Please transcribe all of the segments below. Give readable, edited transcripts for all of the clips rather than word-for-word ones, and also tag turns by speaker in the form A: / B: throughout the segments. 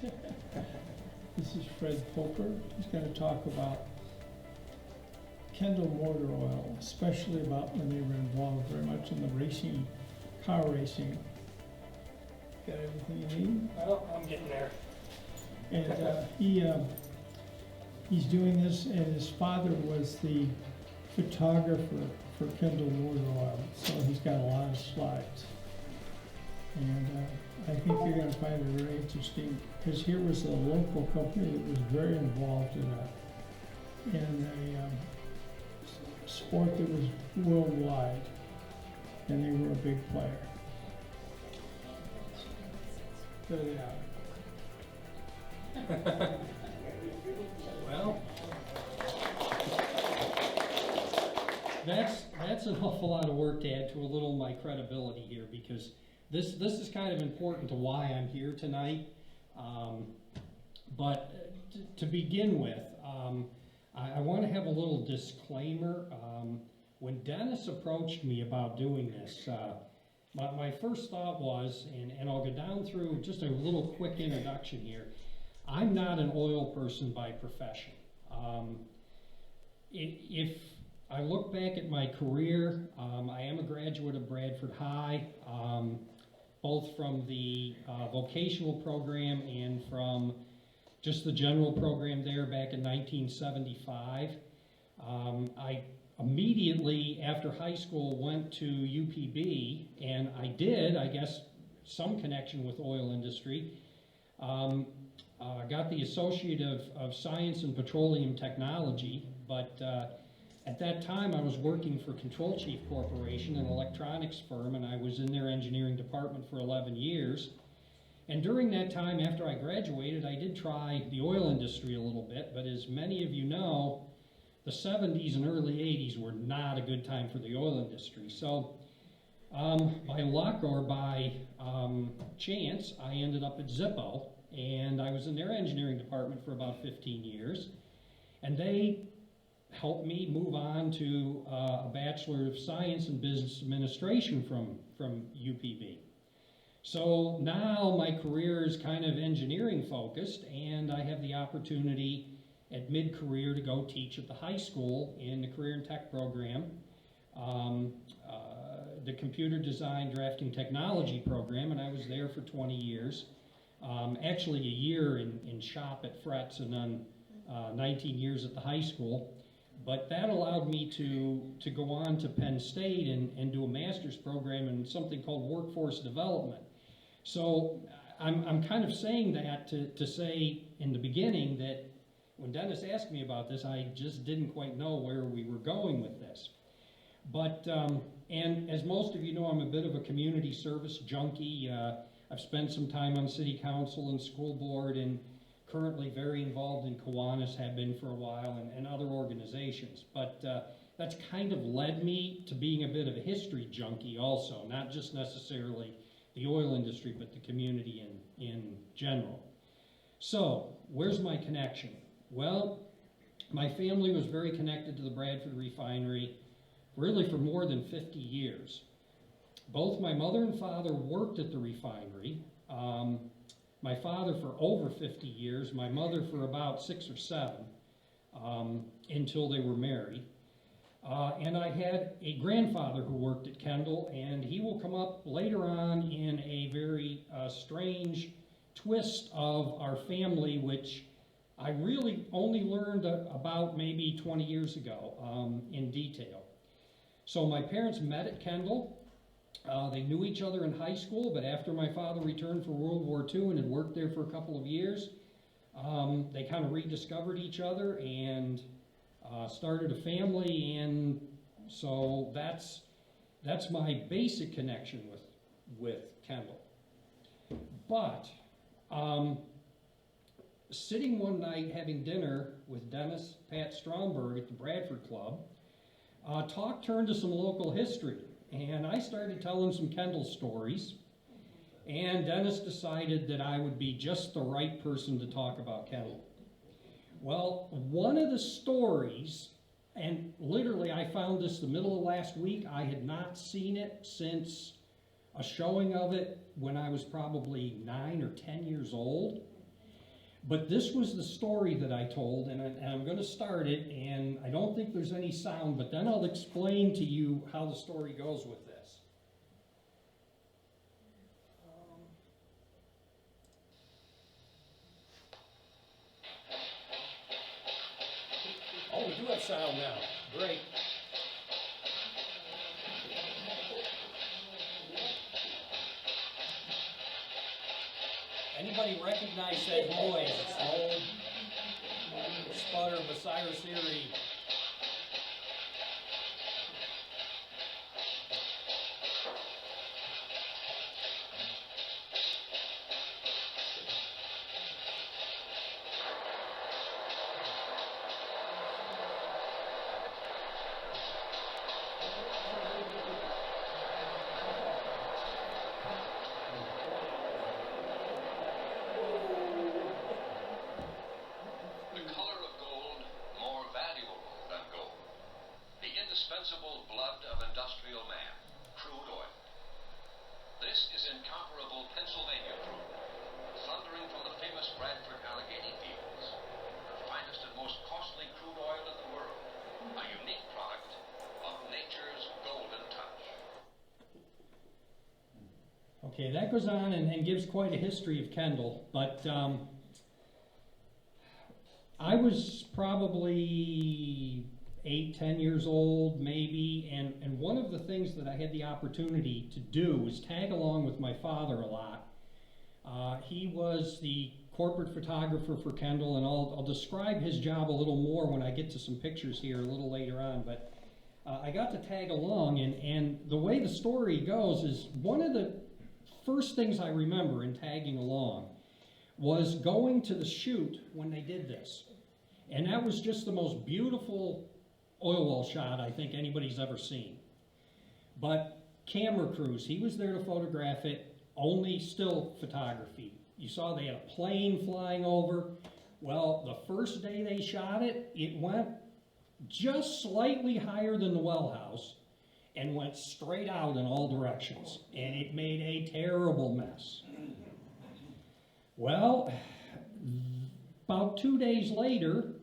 A: This is Fred Poker. He's going to talk about Kendall Motor Oil, especially about when they were involved very much in the racing, car racing. Got everything you need?
B: Well, I'm getting there.
A: And he's doing this, and his father was the photographer for Kendall Motor Oil, so he's got a lot of slides. And I think you're going to find it very interesting, because here was a local company that was very involved in a sport that was worldwide, and they were a big player. There they are.
B: Well, that's an awful lot of work to add to a little of my credibility here, because this is kind of important to why I'm here tonight. But to begin with, I want to have a little disclaimer. When Dennis approached me about doing this, my first thought was, and I'll go down through just a little quick introduction here. I'm not an oil person by profession. If I look back at my career, I am a graduate of Bradford High, both from the vocational program and from just the general program there back in 1975. I immediately after high school went to UPB, and I did, I guess, some connection with oil industry. Got the Associate of Science in Petroleum Technology, but at that time I was working for Control Chief Corporation, an electronics firm, and I was in their engineering department for 11 years. And during that time, after I graduated, I did try the oil industry a little bit, but as many of you know, the 70s and early 80s were not a good time for the oil industry. So by luck or by chance, I ended up at Zippo, and I was in their engineering department for about 15 years. And they helped me move on to a Bachelor of Science in Business Administration from UPB. So now my career is kind of engineering focused, and I have the opportunity at mid-career to go teach at the high school in the Career and Tech program, the Computer Design Drafting Technology program, and I was there for 20 years. Actually a year in shop at Fretz, and then 19 years at the high school. But that allowed me to go on to Penn State and do a master's program in something called workforce development. So I'm kind of saying that to say in the beginning that when Dennis asked me about this, I just didn't quite know where we were going with this. But, and as most of you know, I'm a bit of a community service junkie. I've spent some time on city council and school board, and currently very involved in Kiwanis, have been for a while, and other organizations. But that's kind of led me to being a bit of a history junkie also, not just necessarily the oil industry, but the community in general. So, where's my connection? Well, my family was very connected to the Bradford Refinery really for more than 50 years. Both my mother and father worked at the refinery. My father for over 50 years, my mother for about 6 or 7, until they were married. And I had a grandfather who worked at Kendall, and he will come up later on in a very strange twist of our family, which I really only learned about maybe 20 years ago in detail. So my parents met at Kendall. They knew each other in high school, but after my father returned for World War II and had worked there for a couple of years, they kind of rediscovered each other and started a family, and so that's my basic connection with Kendall. But sitting one night having dinner with Dennis Pat Stromberg at the Bradford Club, talk turned to some local history. And I started telling some Kendall stories, and Dennis decided that I would be just the right person to talk about Kendall. Well, one of the stories, and literally I found this the middle of last week. I had not seen it since a showing of it when I was probably 9 or 10 years old. But this was the story that I told, and I'm going to start it, and I don't think there's any sound, but then I'll explain to you how the story goes with this. Oh, we do have sound now. Great. Anybody recognize that noise? It's the old sputter of a Cyrus Erie.
C: Indispensable blood of industrial man, crude oil. This is incomparable Pennsylvania crude, thundering from the famous Bradford Allegheny fields, the finest and most costly crude oil in the world, a unique product of nature's golden touch.
B: Okay, that goes on and gives quite a history of Kendall, but I was probably 8, 10 years old, maybe, and one of the things that I had the opportunity to do was tag along with my father a lot. He was the corporate photographer for Kendall, and I'll describe his job a little more when I get to some pictures here a little later on, but I got to tag along, and the way the story goes is one of the first things I remember in tagging along was going to the shoot when they did this. And that was just the most beautiful oil well shot I think anybody's ever seen. But camera crews, he was there to photograph it, only still photography. You saw they had a plane flying over. Well, the first day they shot it, it went just slightly higher than the well house and went straight out in all directions. And it made a terrible mess. Well, about 2 days later,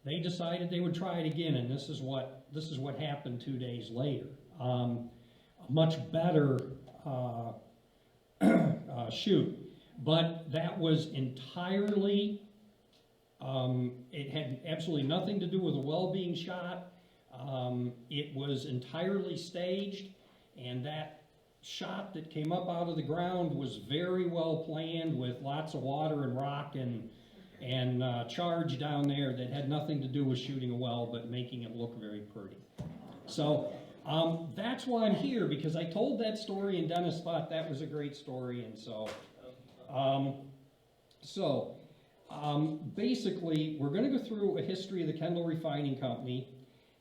B: they decided they would try it again, and this is what happened 2 days later. A much better shoot, but that was entirely. It had absolutely nothing to do with the well being shot. It was entirely staged, and that shot that came up out of the ground was very well planned with lots of water and rock and charge down there that had nothing to do with shooting a well, but making it look very pretty. So that's why I'm here, because I told that story and Dennis thought that was a great story, and so basically we're going to go through a history of the Kendall Refining Company,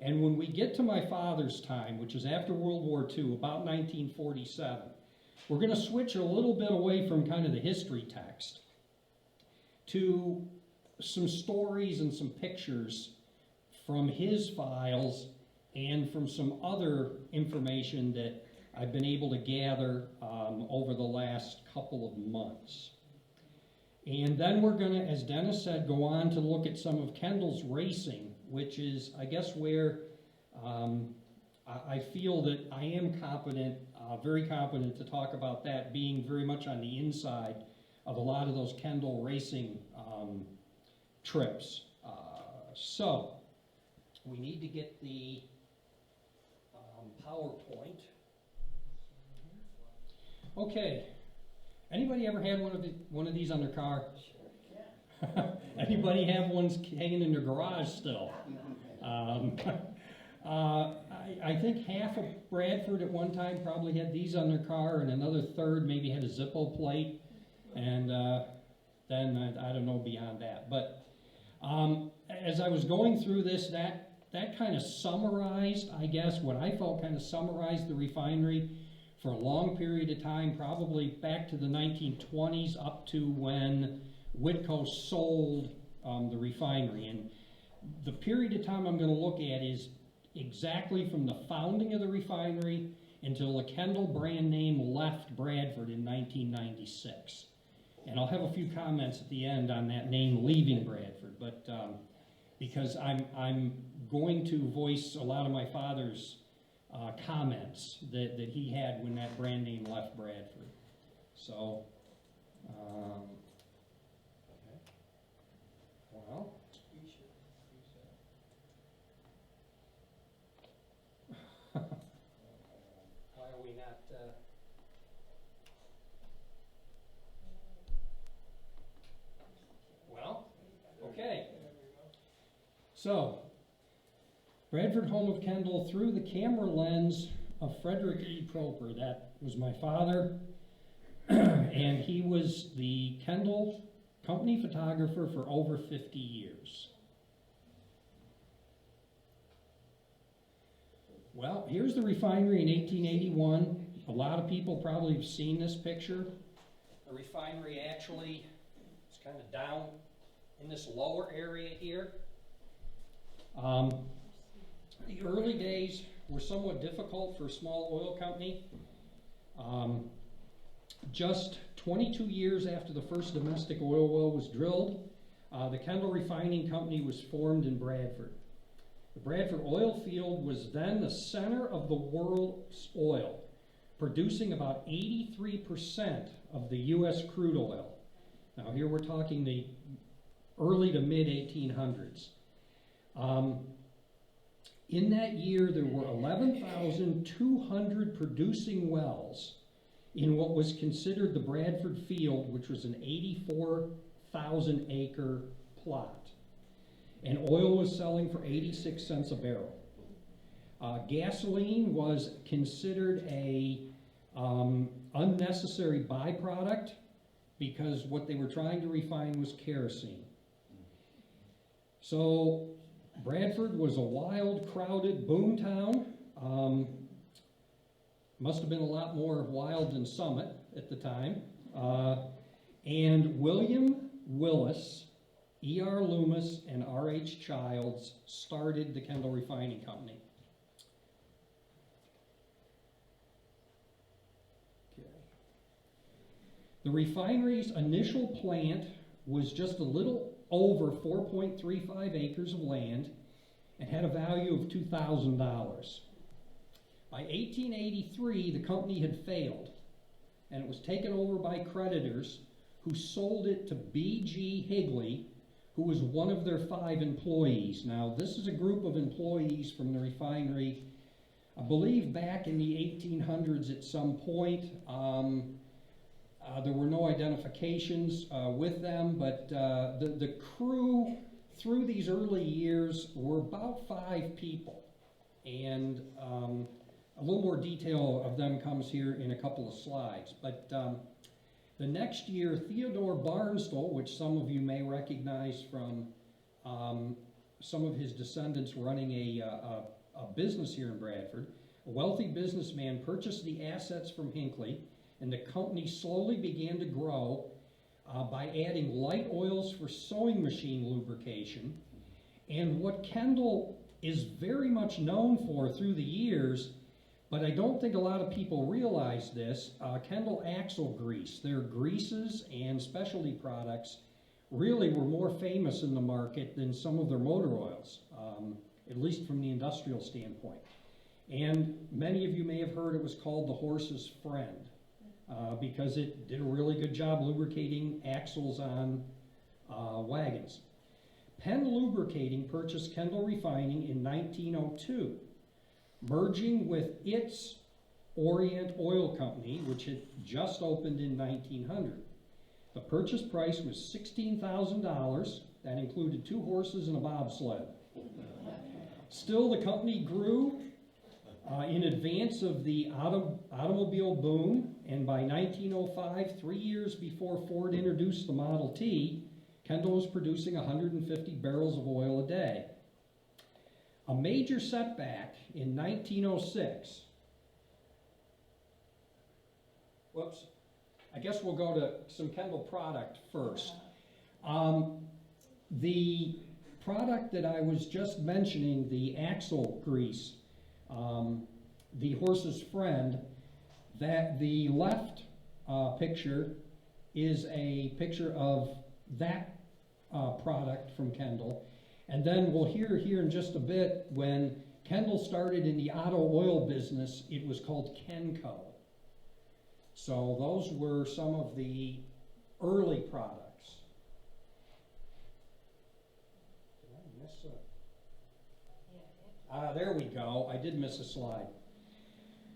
B: and when we get to my father's time, which is after World War II, about 1947, we're going to switch a little bit away from kind of the history text to some stories and some pictures from his files and from some other information that I've been able to gather over the last couple of months. And then we're going to, as Dennis said, go on to look at some of Kendall's racing, which is, I guess, where I feel that I am competent, very competent to talk about that, being very much on the inside of a lot of those Kendall racing trips. So we need to get the PowerPoint. Okay. Anybody ever had one of these on their car? Sure. Anybody have ones hanging in their garage still? I think half of Bradford at one time probably had these on their car, and another third maybe had a Zippo plate, and then I don't know beyond that. But as I was going through this, that kind of summarized, I guess, what I felt kind of summarized the refinery for a long period of time, probably back to the 1920s up to when Witco sold the refinery. And the period of time I'm going to look at is exactly from the founding of the refinery until the Kendall brand name left Bradford in 1996. And I'll have a few comments at the end on that name leaving Bradford, but because I'm going to voice a lot of my father's comments that he had when that brand name left Bradford. So, okay. Well. Why are we not? Well, okay. So, Bradford, home of Kendall, through the camera lens of Frederick E. Proper. That was my father, and he was the Kendall company photographer for over 50 years. Well, here's the refinery in 1881. A lot of people probably have seen this picture. The refinery actually is kind of down in this lower area here. The early days were somewhat difficult for a small oil company. Just 22 years after the first domestic oil well was drilled, the Kendall Refining Company was formed in Bradford. The Bradford oil field was then the center of the world's oil, producing about 83% of the U.S. crude oil. Now here we're talking the early to mid 1800s. In that year, there were 11,200 producing wells in what was considered the Bradford field, which was an 84,000 acre plot. And oil was selling for 86 cents a barrel. Gasoline was considered a unnecessary byproduct because what they were trying to refine was kerosene. So Bradford was a wild, crowded boom town. Must have been a lot more wild than Summit at the time. And William Willis, E.R. Loomis, and R.H. Childs started the Kendall Refining Company. Okay. The refinery's initial plant was just a little over 4.35 acres of land and had a value of $2,000. By 1883, the company had failed, and it was taken over by creditors who sold it to B.G. Higley, who was one of their 5 employees. Now, this is a group of employees from the refinery, I believe back in the 1800s at some point. There were no identifications with them, but the crew through these early years were about 5 people. And a little more detail of them comes here in a couple of slides. But the next year, Theodore Barnstable, which some of you may recognize from some of his descendants running a business here in Bradford, a wealthy businessman purchased the assets from Hinckley, and the company slowly began to grow by adding light oils for sewing machine lubrication. And what Kendall is very much known for through the years, but I don't think a lot of people realize this, Kendall axle grease, their greases and specialty products really were more famous in the market than some of their motor oils, at least from the industrial standpoint. And many of you may have heard it was called the horse's friend. Because it did a really good job lubricating axles on wagons. Penn Lubricating purchased Kendall Refining in 1902, merging with its Orient Oil Company, which had just opened in 1900. The purchase price was $16,000. That included 2 horses and a bobsled. Still, the company grew in advance of the automobile boom, and by 1905, 3 years before Ford introduced the Model T, Kendall was producing 150 barrels of oil a day. A major setback in 1906. Whoops. I guess we'll go to some Kendall product first. The product that I was just mentioning, the axle grease, the horse's friend, that the left picture is a picture of that product from Kendall. And then we'll hear here in just a bit, when Kendall started in the auto oil business, it was called Kenco. So those were some of the early products. Did I miss a... there we go. I did miss a slide.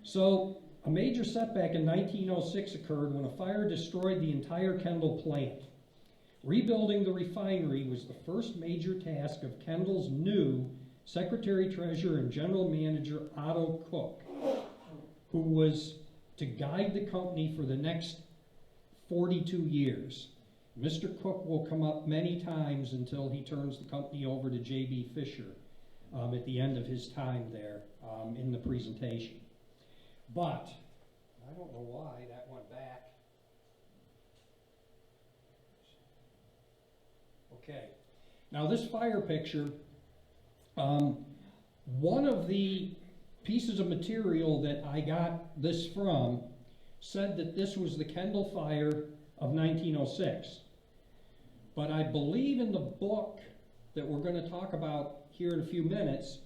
B: So a major setback in 1906 occurred when a fire destroyed the entire Kendall plant. Rebuilding the refinery was the first major task of Kendall's new Secretary-Treasurer and General Manager Otto Cook, who was to guide the company for the next 42 years. Mr. Cook will come up many times until he turns the company over to J.B. Fisher at the end of his time there in the presentation. But I don't know why that went back. Okay, now this fire picture, one of the pieces of material that I got this from said that this was the Kendall fire of 1906. But I believe in the book that we're going to talk about here in a few minutes,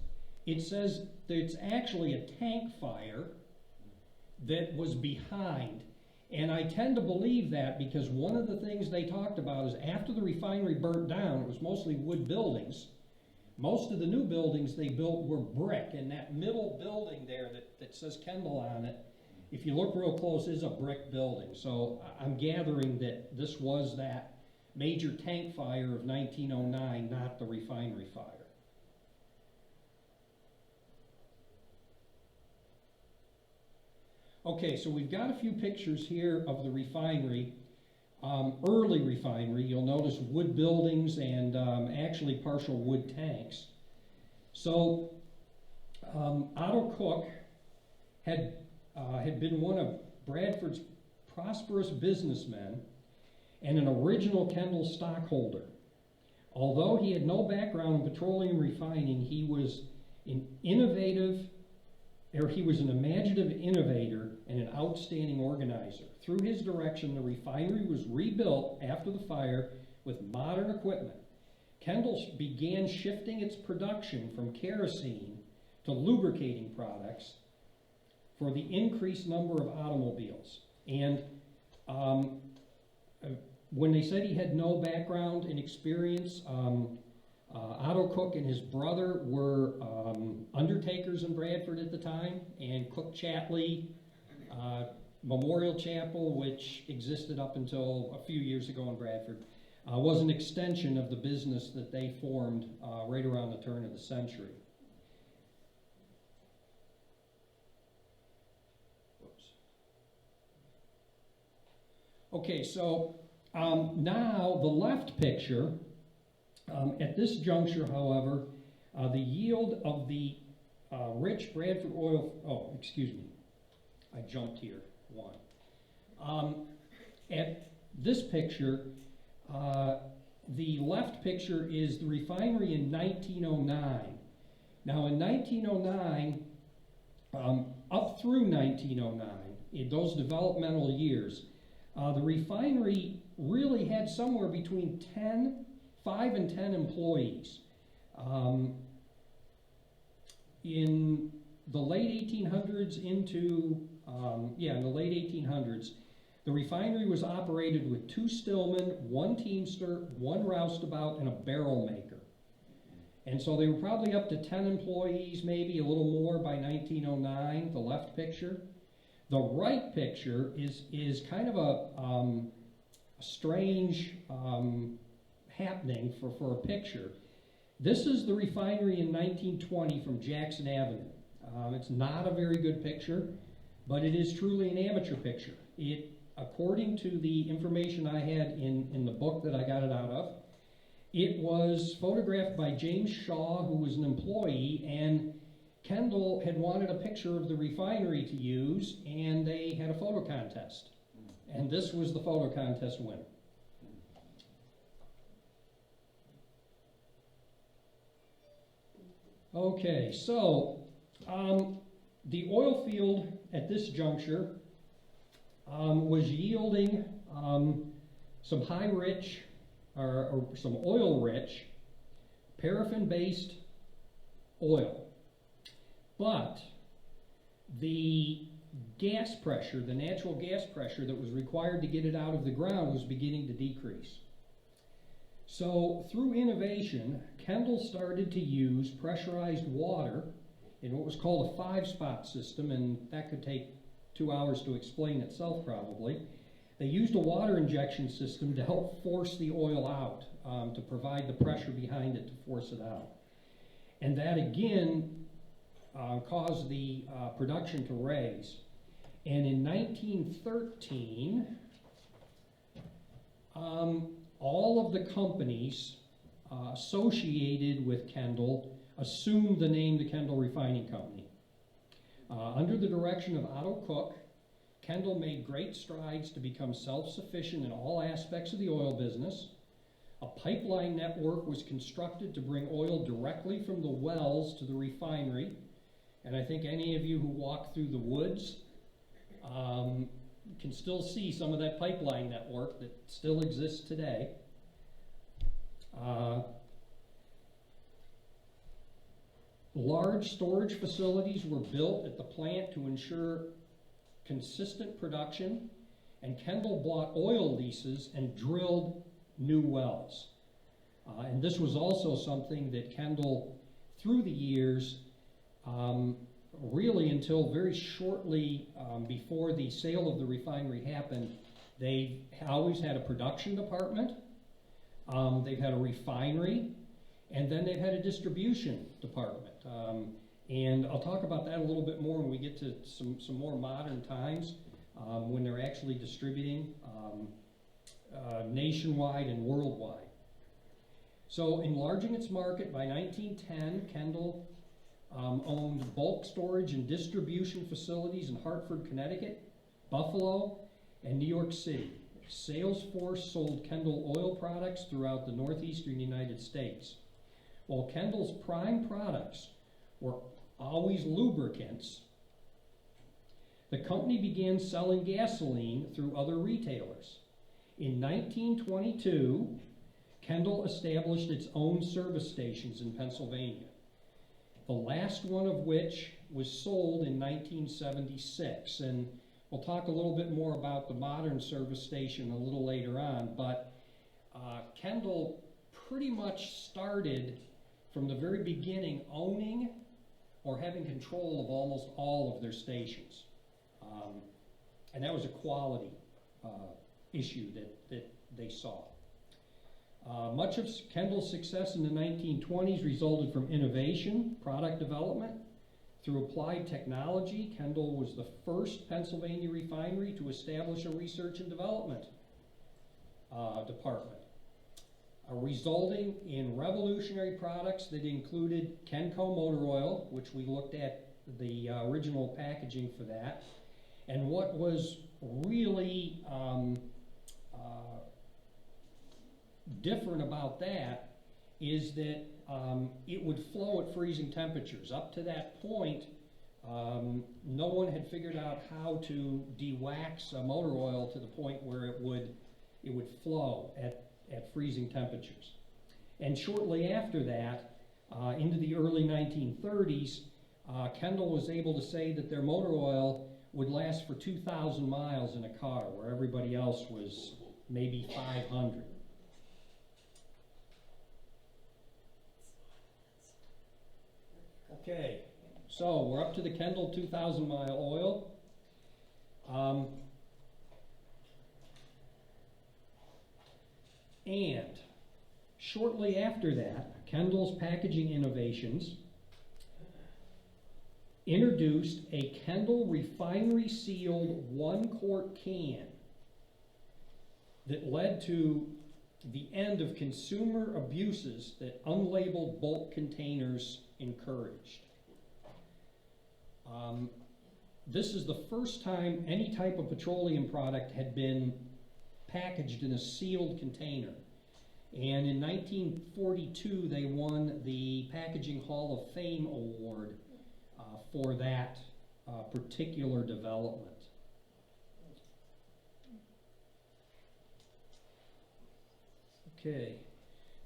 B: it says that it's actually a tank fire that was behind. And I tend to believe that because one of the things they talked about is after the refinery burnt down, it was mostly wood buildings. Most of the new buildings they built were brick, and that middle building there that says Kendall on it, if you look real close, is a brick building. So I'm gathering that this was that major tank fire of 1909, not the refinery fire. Okay, so we've got a few pictures here of the refinery, early refinery. You'll notice wood buildings and actually partial wood tanks. So Otto Cook had been one of Bradford's prosperous businessmen and an original Kendall stockholder. Although he had no background in petroleum refining, he was an imaginative innovator and an outstanding organizer. Through his direction, the refinery was rebuilt after the fire with modern equipment. Kendall began shifting its production from kerosene to lubricating products for the increased number of automobiles. And when they said he had no background and experience, Otto Cook and his brother were undertakers in Bradford at the time, and Cook Chatley Memorial Chapel, which existed up until a few years ago in Bradford, was an extension of the business that they formed right around the turn of the century. Whoops. Okay, so now the left picture, at this juncture, however, the yield of the rich Bradford oil, excuse me, I jumped here, one. At this picture, the left picture is the refinery in 1909. Now in 1909, up through 1909, in those developmental years, the refinery really had somewhere between 5 and 10 employees. In the late 1800s in the late 1800s, the refinery was operated with 2 stillmen, 1 teamster, 1 roustabout, and a barrel maker. And so they were probably up to 10 employees, maybe a little more by 1909, the left picture. The right picture is kind of a strange happening for a picture. This is the refinery in 1920 from Jackson Avenue. It's not a very good picture, but it is truly an amateur picture. It, according to the information I had in the book that I got it out of, it was photographed by James Shaw, who was an employee, and Kendall had wanted a picture of the refinery to use, and they had a photo contest. And this was the photo contest winner. Okay, so the oil field at this juncture was yielding some high-rich, or some oil-rich, paraffin-based oil. But the gas pressure, the natural gas pressure that was required to get it out of the ground was beginning to decrease. So through innovation, Kendall started to use pressurized water in what was called a 5-spot system, and that could take 2 hours to explain itself probably. They used a water injection system to help force the oil out, to provide the pressure behind it to force it out. And that again caused the production to raise. And in 1913, all of the companies associated with Kendall assumed the name the Kendall Refining Company. Under the direction of Otto Cook, Kendall made great strides to become self-sufficient in all aspects of the oil business. A pipeline network was constructed to bring oil directly from the wells to the refinery. And I think any of you who walk through the woods can still see some of that pipeline network that still exists today. Large storage facilities were built at the plant to ensure consistent production, and Kendall bought oil leases and drilled new wells. And this was also something that Kendall, through the years, really until very shortly before the sale of the refinery happened, they always had a production department, they've had a refinery, and then they've had a distribution department. And I'll talk about that a little bit more when we get to some more modern times, when they're actually distributing nationwide and worldwide. So enlarging its market, by 1910, Kendall owned bulk storage and distribution facilities in Hartford, Connecticut, Buffalo, and New York City. Sales force sold Kendall oil products throughout the northeastern United States. While Kendall's prime products were always lubricants, the company began selling gasoline through other retailers. In 1922, Kendall established its own service stations in Pennsylvania, the last one of which was sold in 1976. And we'll talk a little bit more about the modern service station a little later on, but Kendall pretty much started from the very beginning owning or having control of almost all of their stations. And that was a quality issue that they saw. Much of Kendall's success in the 1920s resulted from innovation, product development. Through applied technology, Kendall was the first Pennsylvania refinery to establish a research and development department, resulting in revolutionary products that included Kenco motor oil, which we looked at the original packaging for that. And what was really different about that is that it would flow at freezing temperatures. Up to that point, no one had figured out how to de-wax a motor oil to the point where it would flow at freezing temperatures. And shortly after that, into the early 1930s, Kendall was able to say that their motor oil would last for 2,000 miles in a car, where everybody else was maybe 500. Okay, so we're up to the Kendall 2,000 mile oil. And shortly after that, Kendall's packaging innovations introduced a Kendall Refinery sealed 1-quart can that led to the end of consumer abuses that unlabeled bulk containers encouraged. This is the first time any type of petroleum product had been packaged in a sealed container. And in 1942, they won the Packaging Hall of Fame award for that particular development. Okay.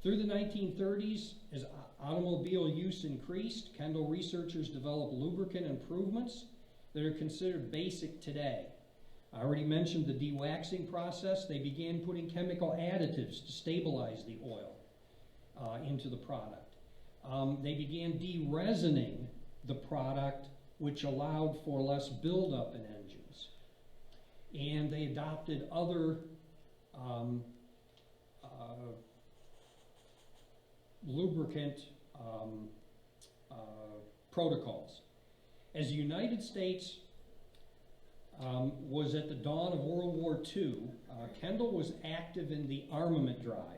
B: Through the 1930s, as automobile use increased, Kendall researchers developed lubricant improvements that are considered basic today. I already mentioned the de-waxing process. They began putting chemical additives to stabilize the oil into the product. They began de-resining the product, which allowed for less buildup in engines. And they adopted other lubricant protocols. As the United States was at the dawn of World War II, Kendall was active in the armament drive.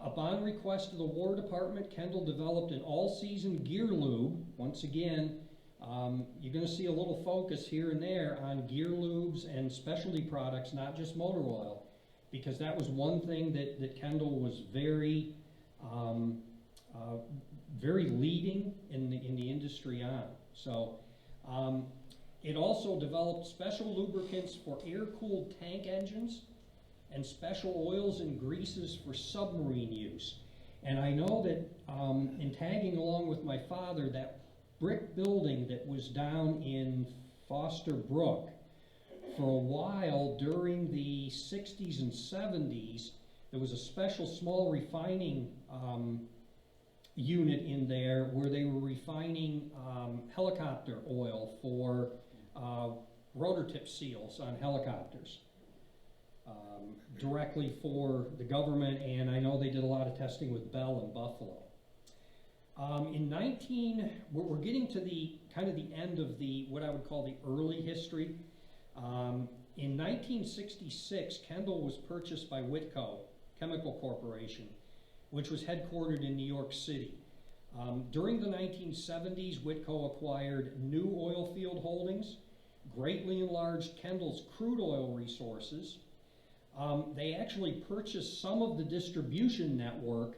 B: Upon request of the War Department, Kendall developed an all-season gear lube. Once again, you're going to see a little focus here and there on gear lubes and specialty products, not just motor oil, because that was one thing that Kendall was very leading in the industry on. So it also developed special lubricants for air-cooled tank engines and special oils and greases for submarine use. And I know that in tagging along with my father, that brick building that was down in Foster Brook, for a while during the 60s and 70s, there was a special small refining unit in there where they were refining helicopter oil for rotor tip seals on helicopters. Directly for the government, and I know they did a lot of testing with Bell and Buffalo. We're getting to the kind of the end of the, what I would call the early history. In 1966, Kendall was purchased by Witco Chemical Corporation, which was headquartered in New York City. During the 1970s, Witco acquired new oil field holdings, greatly enlarged Kendall's crude oil resources. They actually purchased some of the distribution network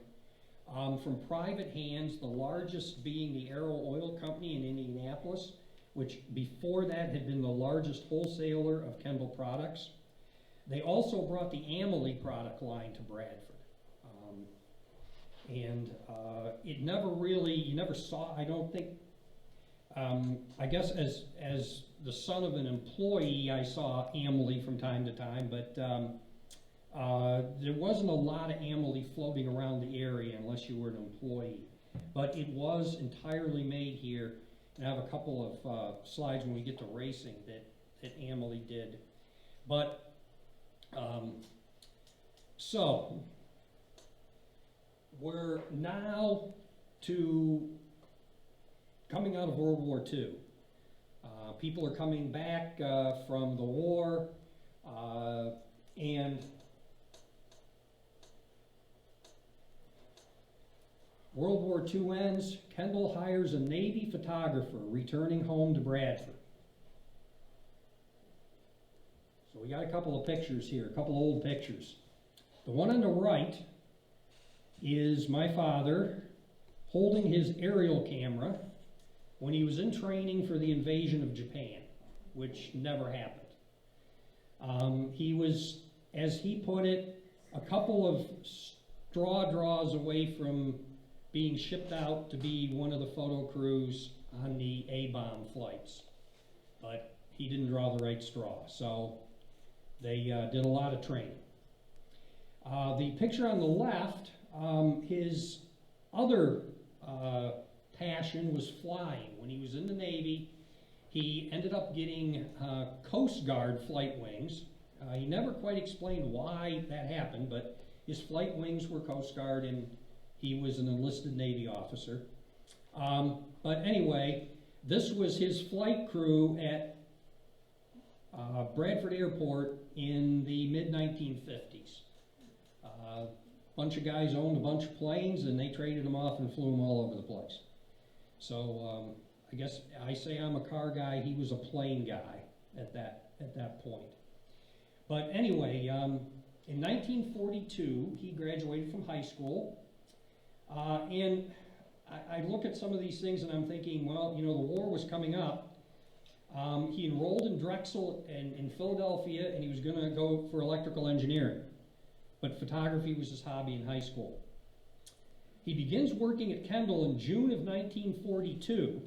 B: from private hands, the largest being the Arrow Oil Company in Indianapolis, which before that had been the largest wholesaler of Kendall products. They also brought the Amalie product line to Bradford. It never really, you never saw, I don't think, I guess as the son of an employee, I saw Amalie from time to time, but there wasn't a lot of Amalie floating around the area unless you were an employee. But it was entirely made here, and I have a couple of slides when we get to racing that Amalie did. But, so, we're now to coming out of World War II. People are coming back from the war, and World War II ends. Kendall hires a Navy photographer returning home to Bradford. So we got a couple of pictures here, a couple of old pictures. The one on the right is my father holding his aerial camera when he was in training for the invasion of Japan, which never happened. He was, as he put it, a couple of straw draws away from being shipped out to be one of the photo crews on the A-bomb flights. But he didn't draw the right straw, so they did a lot of training. The picture on the left, his other passion was flying. When he was in the Navy, he ended up getting Coast Guard flight wings. He never quite explained why that happened, but his flight wings were Coast Guard and he was an enlisted Navy officer. But anyway, this was his flight crew at Bradford Airport in the mid-1950s. A bunch of guys owned a bunch of planes and they traded them off and flew them all over the place. So I guess I say I'm a car guy, he was a plane guy at that point. But anyway, in 1942, he graduated from high school. And I look at some of these things and I'm thinking, well, you know, the war was coming up. He enrolled in Drexel in Philadelphia and he was going to go for electrical engineering. but photography was his hobby in high school. He begins working at Kendall in June of 1942,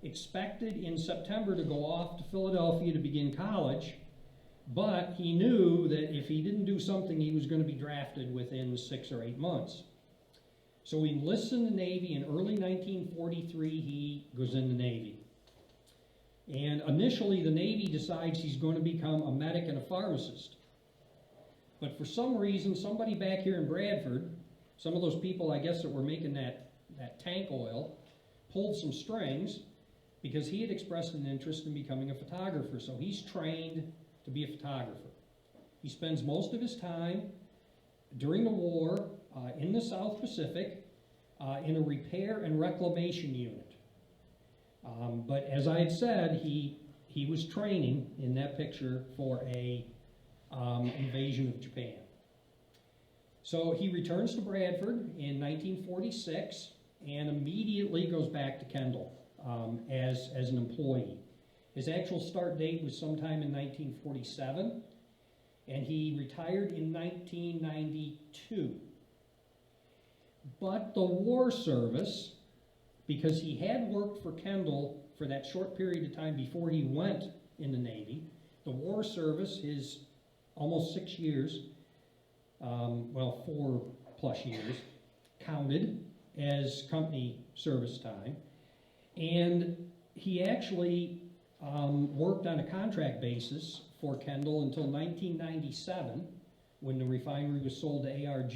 B: expected in September to go off to Philadelphia to begin college, but he knew that if he didn't do something, he was going to be drafted within 6 or 8 months. So he enlists in the Navy. In early 1943, he goes in the Navy. And initially, the Navy decides he's going to become a medic and a pharmacist. But for some reason, somebody back here in Bradford, some of those people, I guess, that were making that tank oil, pulled some strings because he had expressed an interest in becoming a photographer. So he's trained to be a photographer. He spends most of his time during the war in the South Pacific in a repair and reclamation unit. But as I had said, he was training in that picture for a invasion of Japan. So he returns to Bradford in 1946 and immediately goes back to Kendall as an employee. His actual start date was sometime in 1947, and he retired in 1992. But the war service, because he had worked for Kendall for that short period of time before he went in the Navy, the war service, his almost 6 years, 4+ years, counted as company service time. And he actually worked on a contract basis for Kendall until 1997, when the refinery was sold to ARG,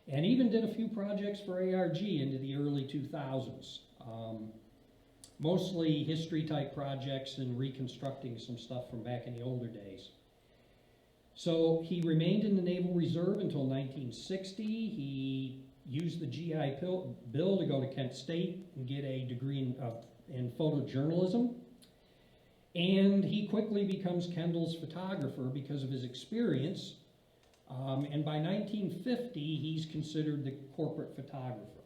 B: and even did a few projects for ARG into the early 2000s. Mostly history-type projects and reconstructing some stuff from back in the older days. So he remained in the Naval Reserve until 1960. He used the GI Bill to go to Kent State and get a degree in photojournalism. And he quickly becomes Kendall's photographer because of his experience. And by 1950, he's considered the corporate photographer.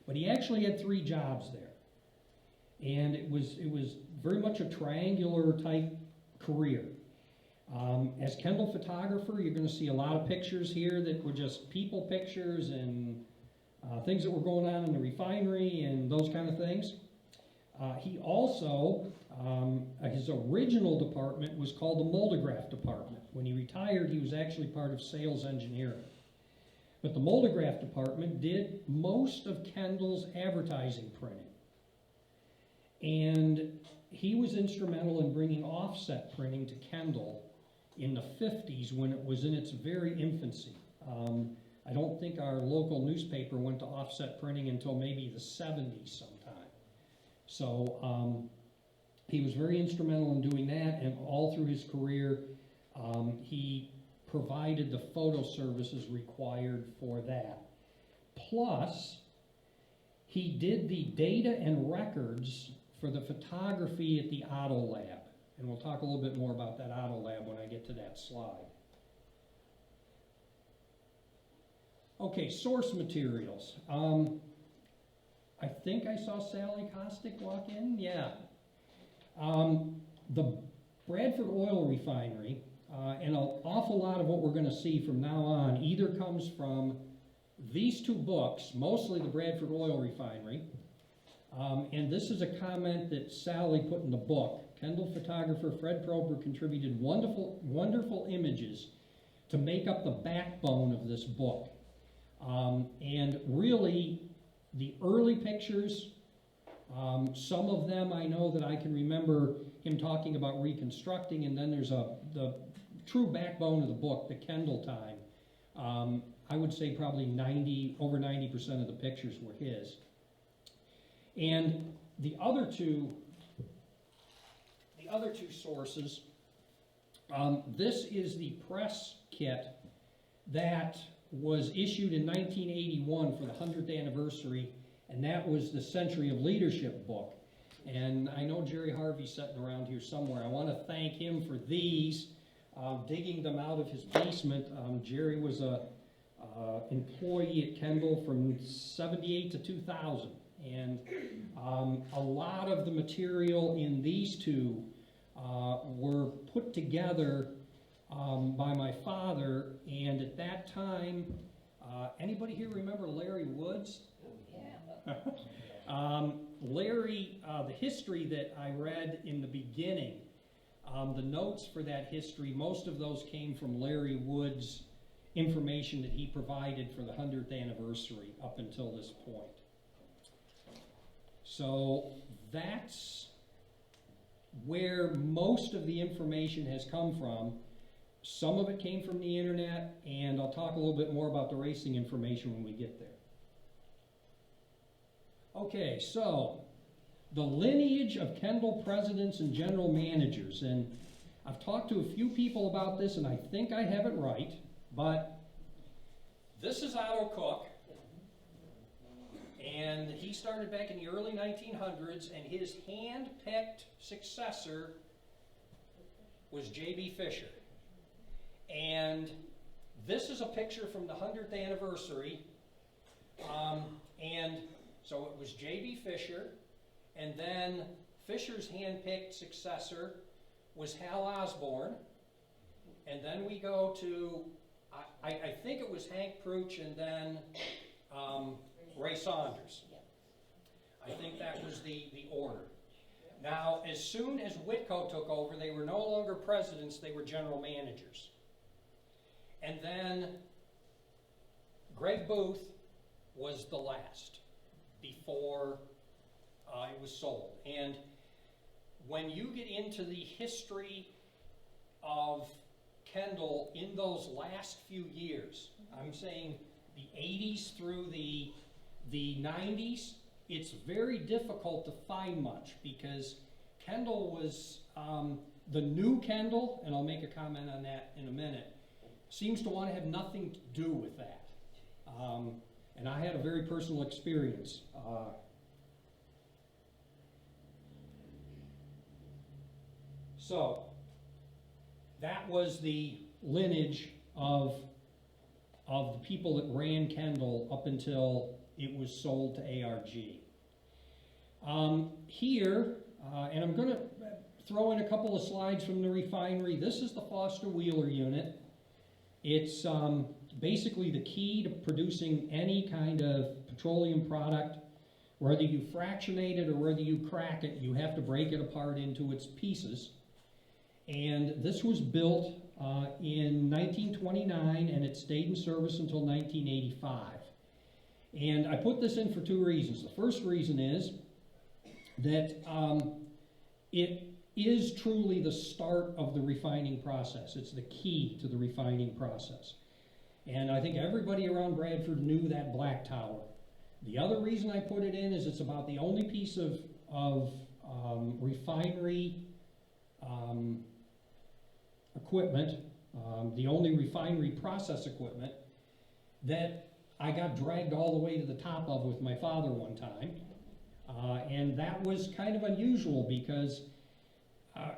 B: But he actually had 3 jobs there. And it was very much a triangular type career. As Kendall photographer, you're going to see a lot of pictures here that were just people pictures and things that were going on in the refinery and those kind of things. He also, his original department was called the Moldograph department. When he retired, he was actually part of sales engineering. But the Moldograph department did most of Kendall's advertising printing. And he was instrumental in bringing offset printing to Kendall in the 50s when it was in its very infancy. I don't think our local newspaper went to offset printing until maybe the 70s sometime. So he was very instrumental in doing that, and all through his career, he provided the photo services required for that. Plus, he did the data and records for the photography at the Autolab. And we'll talk a little bit more about that Autolab when I get to that slide. Okay, source materials. I think I saw Sally Kostick walk in. Yeah. The Bradford Oil Refinery, and an awful lot of what we're going to see from now on either comes from these 2 books, mostly the Bradford Oil Refinery, and this is a comment that Sally put in the book. Kendall photographer Fred Prober contributed wonderful images to make up the backbone of this book. And really, the early pictures, some of them I know that I can remember him talking about reconstructing, and then there's the true backbone of the book, the Kendall time. I would say probably over 90% of the pictures were his. And the other two sources, this is the press kit that was issued in 1981 for the 100th anniversary, and that was the Century of Leadership book. And I know Jerry Harvey's sitting around here somewhere. I want to thank him for these, digging them out of his basement. Jerry was a employee at Kendall from 78 to 2000. And a lot of the material in these 2 were put together by my father, and at that time, anybody here remember Larry Woods? Larry, the history that I read in the beginning, the notes for that history, most of those came from Larry Woods' information that he provided for the 100th anniversary up until this point. So that's where most of the information has come from. Some of it came from the internet, and I'll talk a little bit more about the racing information when we get there. Okay, so the lineage of Kendall presidents and general managers, and I've talked to a few people about this, and I think I have it right, but this is Otto Cook, and he started back in the early 1900s, and his hand-picked successor was J.B. Fisher. And this is a picture from the 100th anniversary, and so it was J.B. Fisher, and then Fisher's hand-picked successor was Hal Osborne, and then we go to, I think it was Hank Pruch, and then Ray Saunders. I think that was the order. Now, as soon as Witco took over, they were no longer presidents, they were general managers. And then Greg Booth was the last before it was sold. And when you get into the history of Kendall in those last few years, I'm saying the 80s through the 90s, it's very difficult to find much because Kendall was, the new Kendall, and I'll make a comment on that in a minute, seems to want to have nothing to do with that. And I had a very personal experience. So that was the lineage of the people that ran Kendall up until it was sold to ARG. Here, and I'm going to throw in a couple of slides from the refinery. This is the Foster Wheeler unit. It's basically the key to producing any kind of petroleum product. Whether you fractionate it or whether you crack it, you have to break it apart into its pieces. And this was built in 1929, and it stayed in service until 1985. And I put this in for two reasons. The first reason is that it is truly the start of the refining process. It's the key to the refining process. And I think everybody around Bradford knew that black tower. The other reason I put it in is it's about the only piece of refinery equipment, the only refinery process equipment that I got dragged all the way to the top of with my father one time. And that was kind of unusual because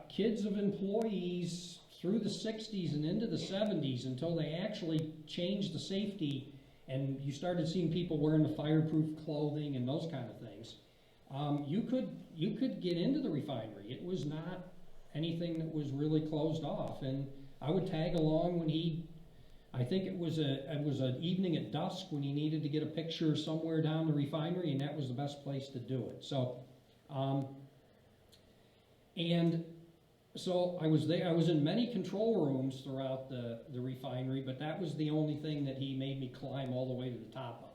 B: kids of employees through the 60s and into the 70s, until they actually changed the safety and you started seeing people wearing the fireproof clothing and those kind of things, you could get into the refinery. It was not anything that was really closed off, and I would tag along when I think it was an evening at dusk when he needed to get a picture somewhere down the refinery, and that was the best place to do it. So, and so I was there. I was in many control rooms throughout the refinery, but that was the only thing that he made me climb all the way to the top of.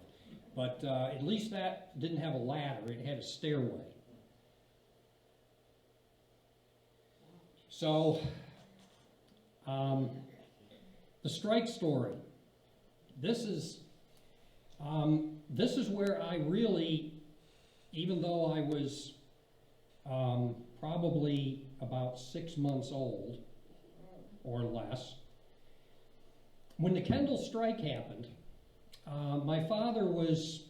B: But at least that didn't have a ladder; it had a stairway. So, the strike story. This is where I really, even though I was probably about 6 months old or less, when the Kendall Strike happened, my father was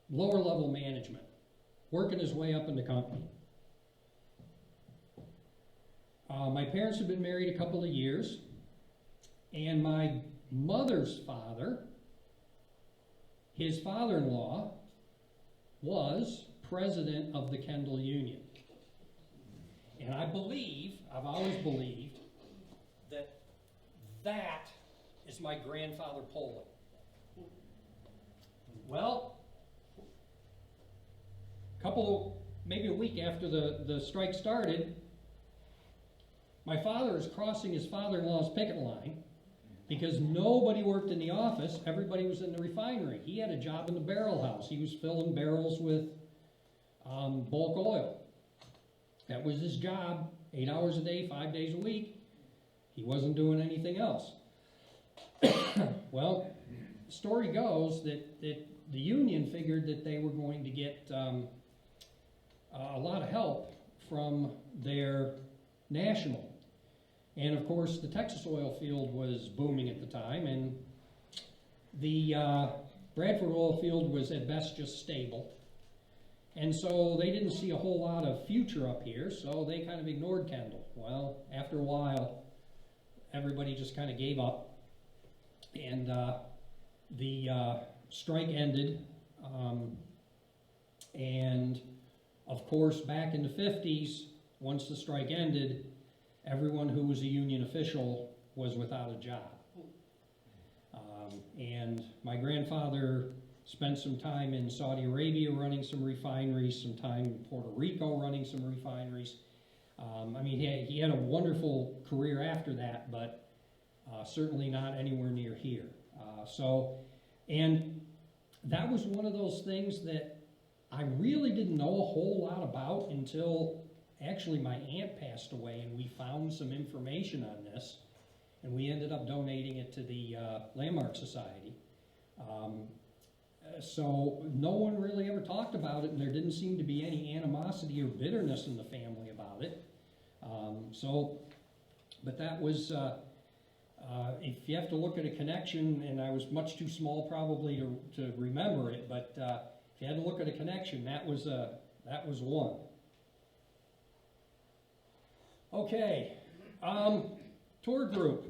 B: lower level management, working his way up in the company. My parents had been married a couple of years, and my mother's father, his father-in-law, was president of the Kendall Union. And I've always believed, that that is my grandfather Poland. Well, maybe a week after the strike started, my father is crossing his father-in-law's picket line because nobody worked in the office, everybody was in the refinery. He had a job in the barrel house. He was filling barrels with bulk oil. That was his job, 8 hours a day, 5 days a week. He wasn't doing anything else. Well, the story goes that the union figured that they were going to get a lot of help from their national. And of course, the Texas oil field was booming at the time, and the Bradford oil field was at best just stable. And so they didn't see a whole lot of future up here, so they kind of ignored Kendall. Well, after a while, everybody just kind of gave up, and the strike ended. And of course, back in the 50s, once the strike ended, everyone who was a union official was without a job. And my grandfather spent some time in Saudi Arabia running some refineries, some time in Puerto Rico running some refineries. I mean, he had a wonderful career after that, but certainly not anywhere near here. And that was one of those things that I really didn't know a whole lot about until actually my aunt passed away, and we found some information on this, and we ended up donating it to the Landmark Society. So no one really ever talked about it, and there didn't seem to be any animosity or bitterness in the family about it. But that was, if you have to look at a connection, and I was much too small probably to remember it, but if you had to look at a connection, that was one. Okay, tour group.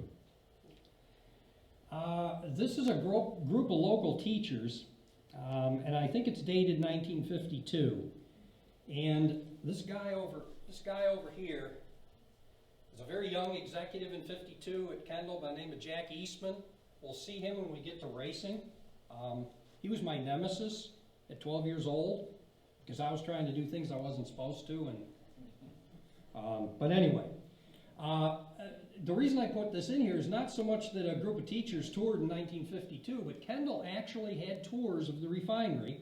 B: This is a group of local teachers, and I think it's dated 1952. And this guy over here is a very young executive in 52 at Kendall by the name of Jack Eastman. We'll see him when we get to racing. He was my nemesis at 12 years old because I was trying to do things I wasn't supposed to. But anyway, the reason I put this in here is not so much that a group of teachers toured in 1952, but Kendall actually had tours of the refinery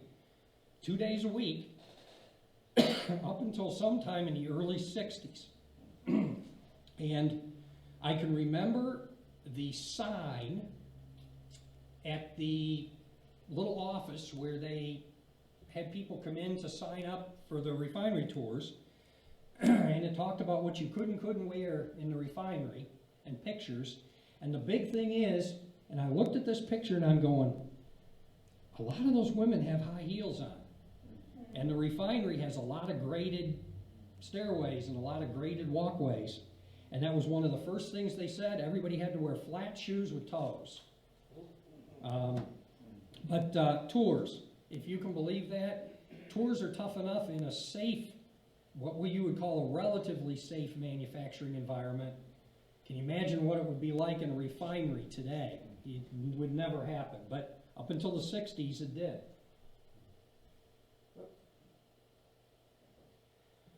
B: 2 days a week up until sometime in the early 60s. And I can remember the sign at the little office where they had people come in to sign up for the refinery tours. And it talked about what you could and couldn't wear in the refinery and pictures. And the big thing is, and I looked at this picture and I'm going, a lot of those women have high heels on. And the refinery has a lot of graded stairways and a lot of graded walkways. And that was one of the first things they said. Everybody had to wear flat shoes with toes. But tours, if you can believe that, tours are tough enough in a safe, what you would call a relatively safe manufacturing environment. Can you imagine what it would be like in a refinery today? It would never happen, but up until the 60s it did.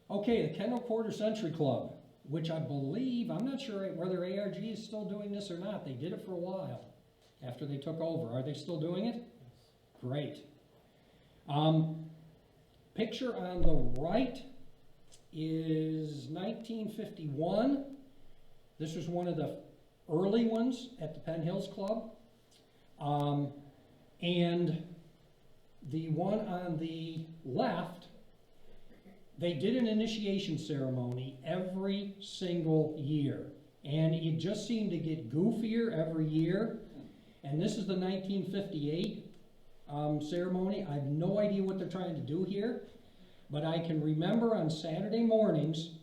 B: Okay, the Kendall Quarter Century Club, which I believe, I'm not sure whether ARG is still doing this or not. They did it for a while after they took over. Are they still doing it? Great. Picture on the right is 1951. This was one of the early ones at the Penn Hills Club. And the one on the left, they did an initiation ceremony every single year. And it just seemed to get goofier every year. And this is the 1958 ceremony. I have no idea what they're trying to do here. But I can remember on Saturday mornings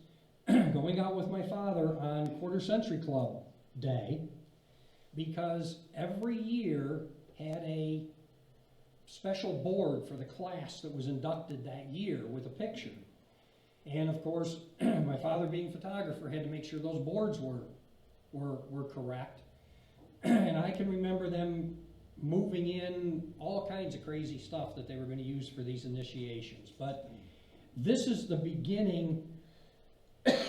B: going out with my father on Quarter Century Club Day, because every year had a special board for the class that was inducted that year with a picture. And of course, my father being a photographer had to make sure those boards were correct. And I can remember them moving in all kinds of crazy stuff that they were going to use for these initiations. But this is the beginning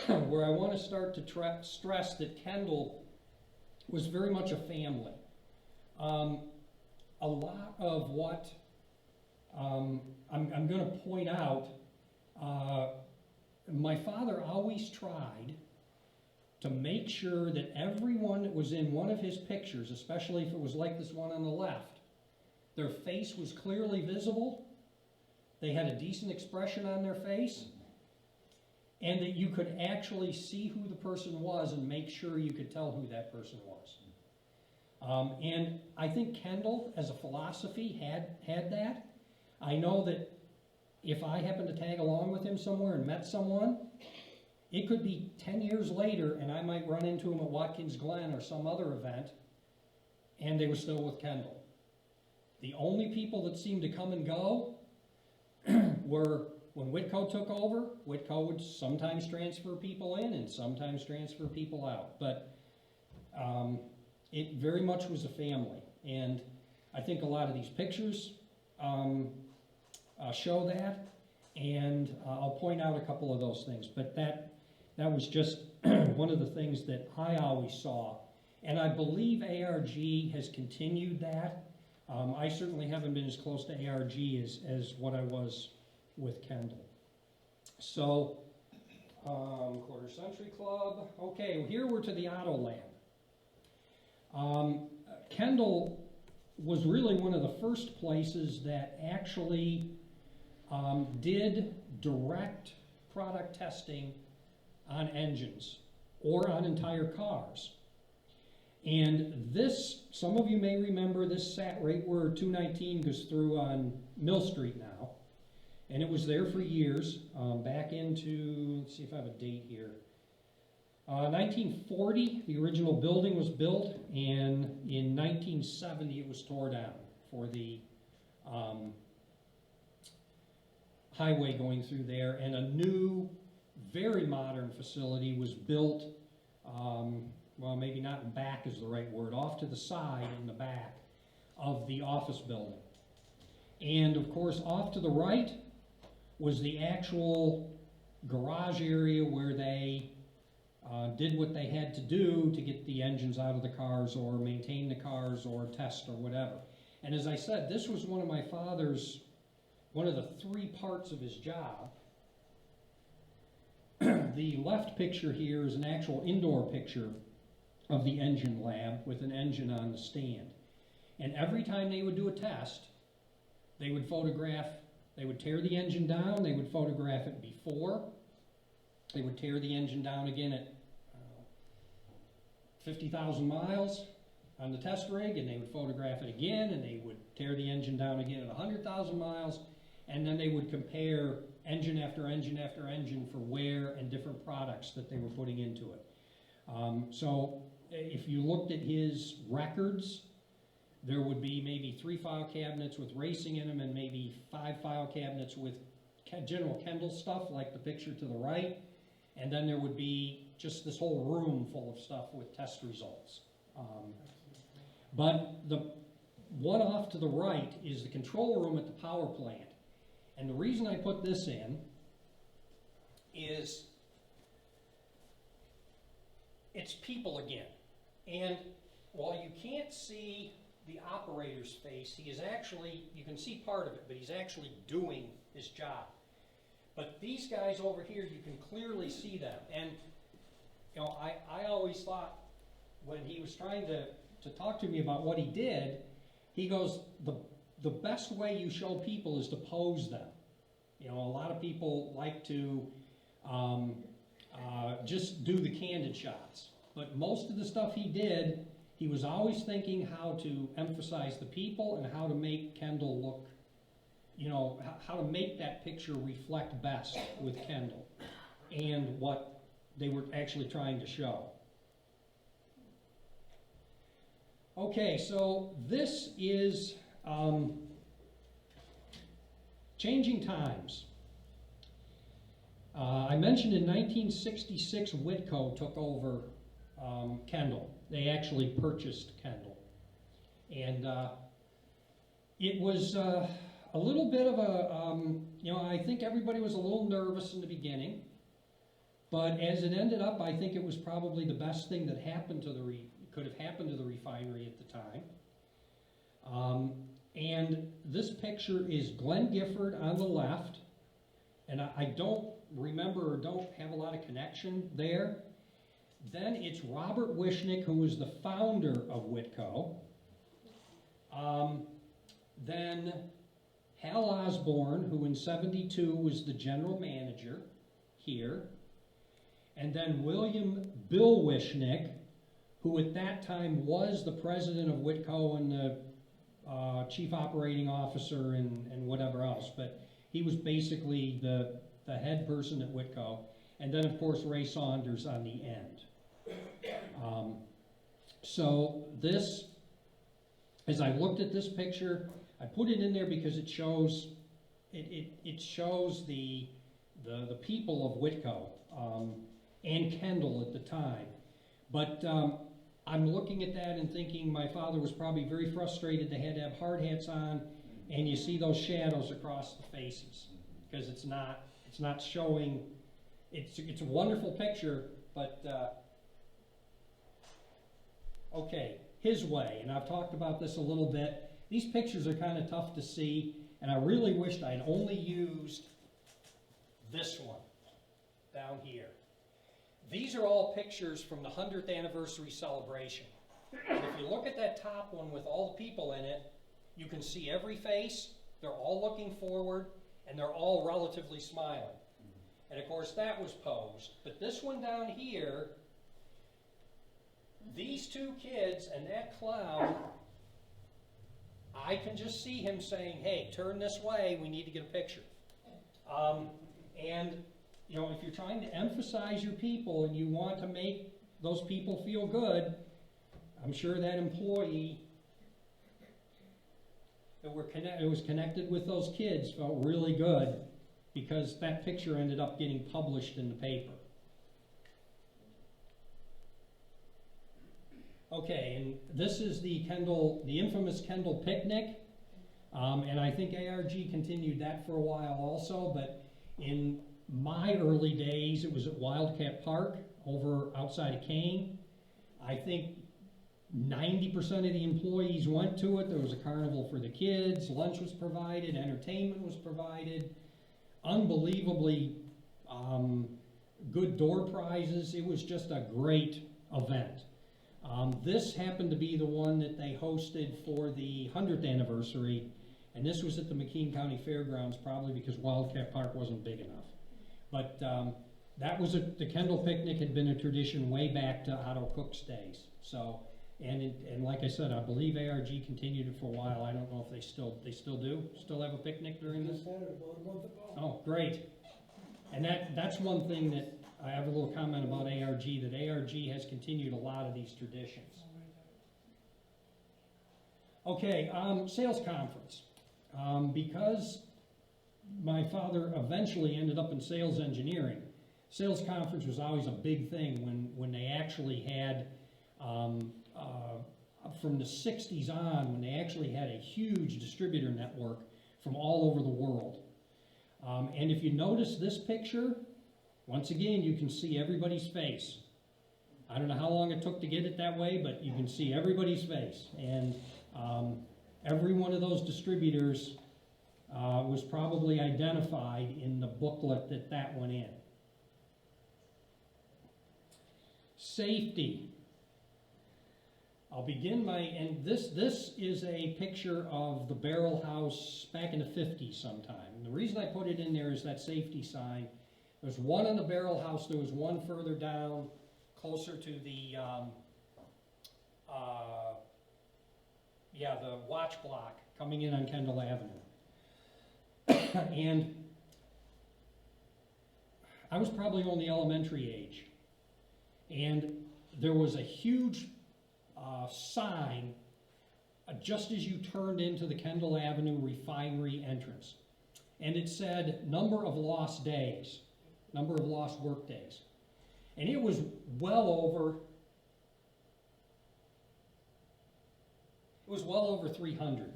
B: where I want to start to stress that Kendall was very much a family. A lot of what I'm going to point out, my father always tried to make sure that everyone that was in one of his pictures, especially if it was like this one on the left, their face was clearly visible, they had a decent expression on their face, and that you could actually see who the person was and make sure you could tell who that person was. And I think Kendall, as a philosophy, had that. I know that if I happened to tag along with him somewhere and met someone, it could be 10 years later and I might run into him at Watkins Glen or some other event, and they were still with Kendall. The only people that seemed to come and go were when Witco took over. Witco would sometimes transfer people in and sometimes transfer people out. But it very much was a family. And I think a lot of these pictures show that. And I'll point out a couple of those things. But that was just one of the things that I always saw. And I believe ARG has continued that. I certainly haven't been as close to ARG as what I was with Kendall. So, Quarter Century Club. Okay, well, here we're to the Autoland. Kendall was really one of the first places that actually did direct product testing on engines or on entire cars. And this, some of you may remember, this sat right where 219 goes through on Mill Street now. And it was there for years, back into, let's see if I have a date here. 1940, the original building was built, and in 1970 it was tore down for the highway going through there, and a new, very modern facility was built, well, maybe not back is the right word, off to the side in the back of the office building. And of course, off to the right was the actual garage area where they did what they had to do to get the engines out of the cars or maintain the cars or test or whatever. And as I said, this was one of my father's, one of the 3 parts of his job. The left picture here is an actual indoor picture of the engine lab with an engine on the stand. And every time they would do a test, they would photograph, they would tear the engine down, they would photograph it before, they would tear the engine down again at 50,000 miles on the test rig, and they would photograph it again, and they would tear the engine down again at 100,000 miles, and then they would compare engine after engine after engine for wear and different products that they were putting into it. So if you looked at his records, there would be maybe 3 file cabinets with racing in them and maybe 5 file cabinets with general Kendall stuff, like the picture to the right. And then there would be just this whole room full of stuff with test results. But the one off to the right is the control room at the power plant. And the reason I put this in is it's people again. And while you can't see the operator's face, he is actually, you can see part of it, but he's actually doing his job. But these guys over here, you can clearly see them. And you know, I always thought when he was trying to talk to me about what he did, he goes, the best way you show people is to pose them. You know, a lot of people like to just do the candid shots. But most of the stuff he did, he was always thinking how to emphasize the people and how to make Kendall look, you know, how to make that picture reflect best with Kendall and what they were actually trying to show. Okay, so this is changing times. I mentioned in 1966 Witco took over Kendall. They actually purchased Kendall. And it was a little bit of a, I think everybody was a little nervous in the beginning. But as it ended up, I think it was probably the best thing that happened to could have happened to the refinery at the time. And this picture is Glenn Gifford on the left. And I don't remember or don't have a lot of connection there. Then it's Robert Wishnick, who was the founder of Witco. Then Hal Osborne, who in '72 was the general manager here. And then William Bill Wishnick, who at that time was the president of Witco and the chief operating officer and whatever else. But he was basically the head person at Witco. And then, of course, Ray Saunders on the end. So this, as I looked at this picture, I put it in there because it shows it shows the people of Witco and Kendall at the time. But I'm looking at that and thinking my father was probably very frustrated. They had to have hard hats on, and you see those shadows across the faces because it's not showing. It's a wonderful picture, but okay, his way. And I've talked about this a little bit. These pictures are kind of tough to see, and I really wished I'd only used this one down here. These are all pictures from the 100th anniversary celebration. And if you look at that top one with all the people in it, you can see every face. They're all looking forward, and they're all relatively smiling. And of course, that was posed. But this one down here, these two kids and that clown, I can just see him saying, hey, turn this way, we need to get a picture. And if you're trying to emphasize your people and you want to make those people feel good, I'm sure that employee that was connected with those kids felt really good because that picture ended up getting published in the paper. Okay, and this is the infamous Kendall Picnic, and I think ARG continued that for a while also, but in my early days, it was at Wildcat Park over outside of Kane. I think 90% of the employees went to it. There was a carnival for the kids, lunch was provided, entertainment was provided, unbelievably good door prizes. It was just a great event. This happened to be the one that they hosted for the 100th anniversary, and this was at the McKean County Fairgrounds, probably because Wildcat Park wasn't big enough. But that was the Kendall Picnic had been a tradition way back to Otto Cook's days. So, and like I said, I believe ARG continued it for a while. I don't know if they still do. Still have a picnic during this? Oh, great. And that's one thing that I have a little comment about ARG, that ARG has continued a lot of these traditions. Okay, sales conference. Because my father eventually ended up in sales engineering, sales conference was always a big thing when they actually had, from the 60s on, when they actually had a huge distributor network from all over the world. And if you notice this picture, once again, you can see everybody's face. I don't know how long it took to get it that way, but you can see everybody's face. And every one of those distributors was probably identified in the booklet that went in. Safety. I'll begin and this is a picture of the barrel house back in the 50s sometime. And the reason I put it in there is that safety sign. There's one on the barrel house, there was one further down, closer to the watch block coming in on Kendall Avenue. And I was probably only elementary age. And there was a huge sign just as you turned into the Kendall Avenue Refinery entrance. And it said, number of lost days, number of lost work days. And it was well over It was well over 300.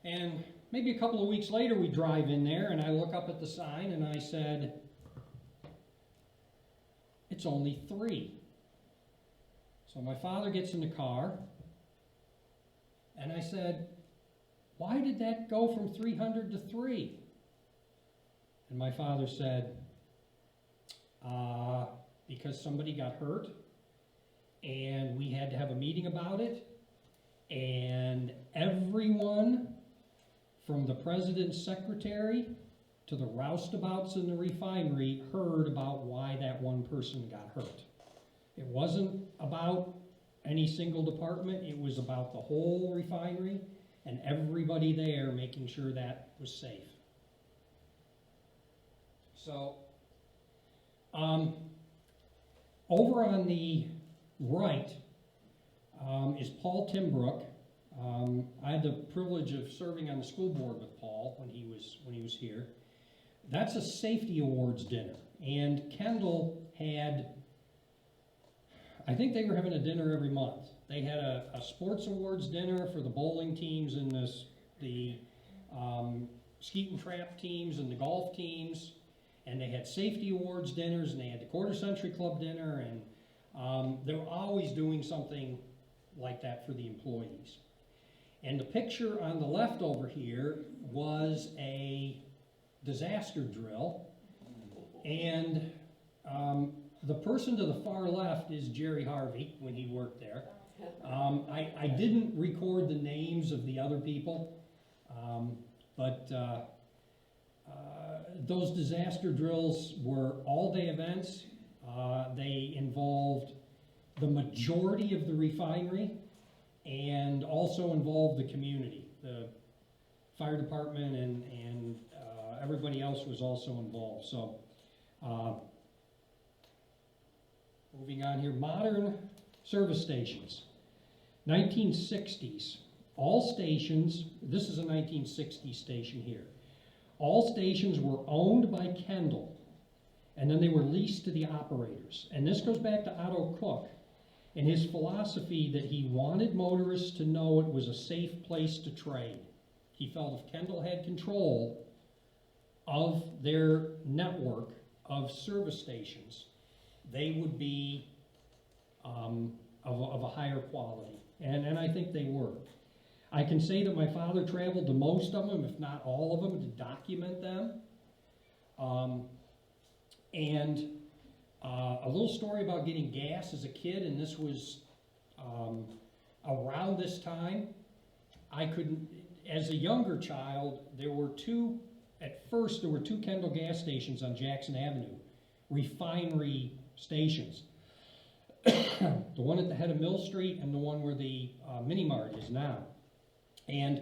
B: And maybe a couple of weeks later, we drive in there, and I look up at the sign, and I said, it's only 3. So my father gets in the car, and I said, why did that go from 300 to 3? And my father said, because somebody got hurt, and we had to have a meeting about it, and everyone from the president's secretary to the roustabouts in the refinery heard about why that one person got hurt. It wasn't about any single department, it was about the whole refinery and everybody there making sure that was safe. So, over on the right is Paul Timbrook. I had the privilege of serving on the school board with Paul when he was here. That's a safety awards dinner, and Kendall had, I think they were having a dinner every month. They had a sports awards dinner for the bowling teams and the skeet and trap teams and the golf teams, and they had safety awards dinners, and they had the quarter century club dinner, and they were always doing something like that for the employees. And the picture on the left over here was a disaster drill, and the person to the far left is Jerry Harvey when he worked there. I didn't record the names of the other people, but those disaster drills were all-day events. They involved the majority of the refinery and also involved the community. The fire department and everybody else was also involved. So, moving on here, modern service stations. 1960s, all stations, this is a 1960 station here. All stations were owned by Kendall, and then they were leased to the operators. And this goes back to Otto Cook and his philosophy that he wanted motorists to know it was a safe place to trade. He felt if Kendall had control of their network of service stations, they would be of a higher quality. And I think they were. I can say that my father traveled to most of them, if not all of them, to document them. A little story about getting gas as a kid, and this was around this time. I couldn't, as a younger child, there were two Kendall gas stations on Jackson Avenue, refinery stations. The one at the head of Mill Street and the one where the Mini Mart is now. And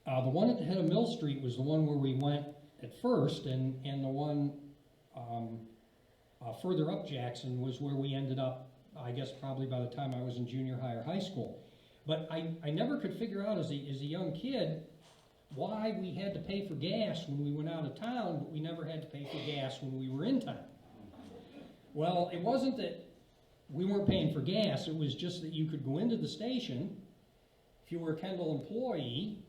B: the one at the head of Mill Street was the one where we went at first, and the one further up Jackson was where we ended up, I guess probably by the time I was in junior high or high school. But I never could figure out as a young kid why we had to pay for gas when we went out of town, but we never had to pay for gas when we were in town. Well, it wasn't that we weren't paying for gas, it was just that you could go into the station, if you were a Kendall employee,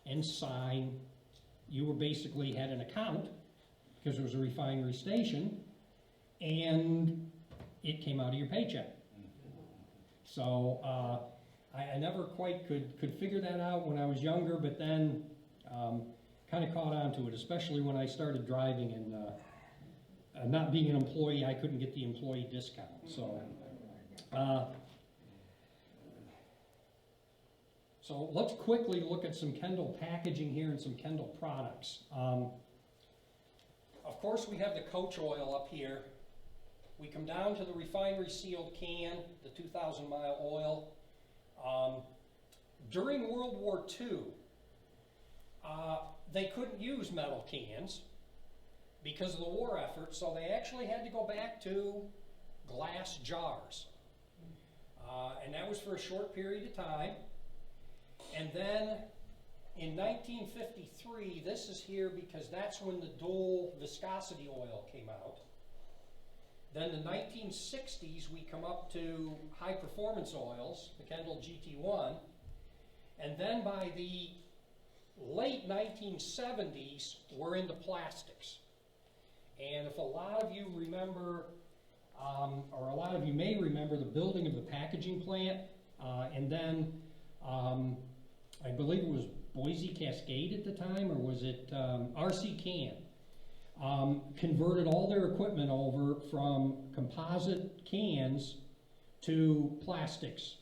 B: and sign, you were basically had an account, because it was a refinery station, and it came out of your paycheck. So I never quite could figure that out when I was younger, but then kind of caught on to it, especially when I started driving and not being an employee, I couldn't get the employee discount. So let's quickly look at some Kendall packaging here and some Kendall products. Of course, we have the Coach oil up here. We come down to the refinery sealed can, the 2,000 mile oil. During World War II, they couldn't use metal cans because of the war effort, so they actually had to go back to glass jars. And that was for a short period of time. And then in 1953, this is here because that's when the dual viscosity oil came out. Then the 1960s, we come up to high performance oils, the Kendall GT1, and then by the late 1970s, we're into plastics. And if a lot of you remember, or a lot of you may remember the building of the packaging plant, and then I believe it was Boise Cascade at the time, or was it RC Can, converted all their equipment over from composite cans to plastics.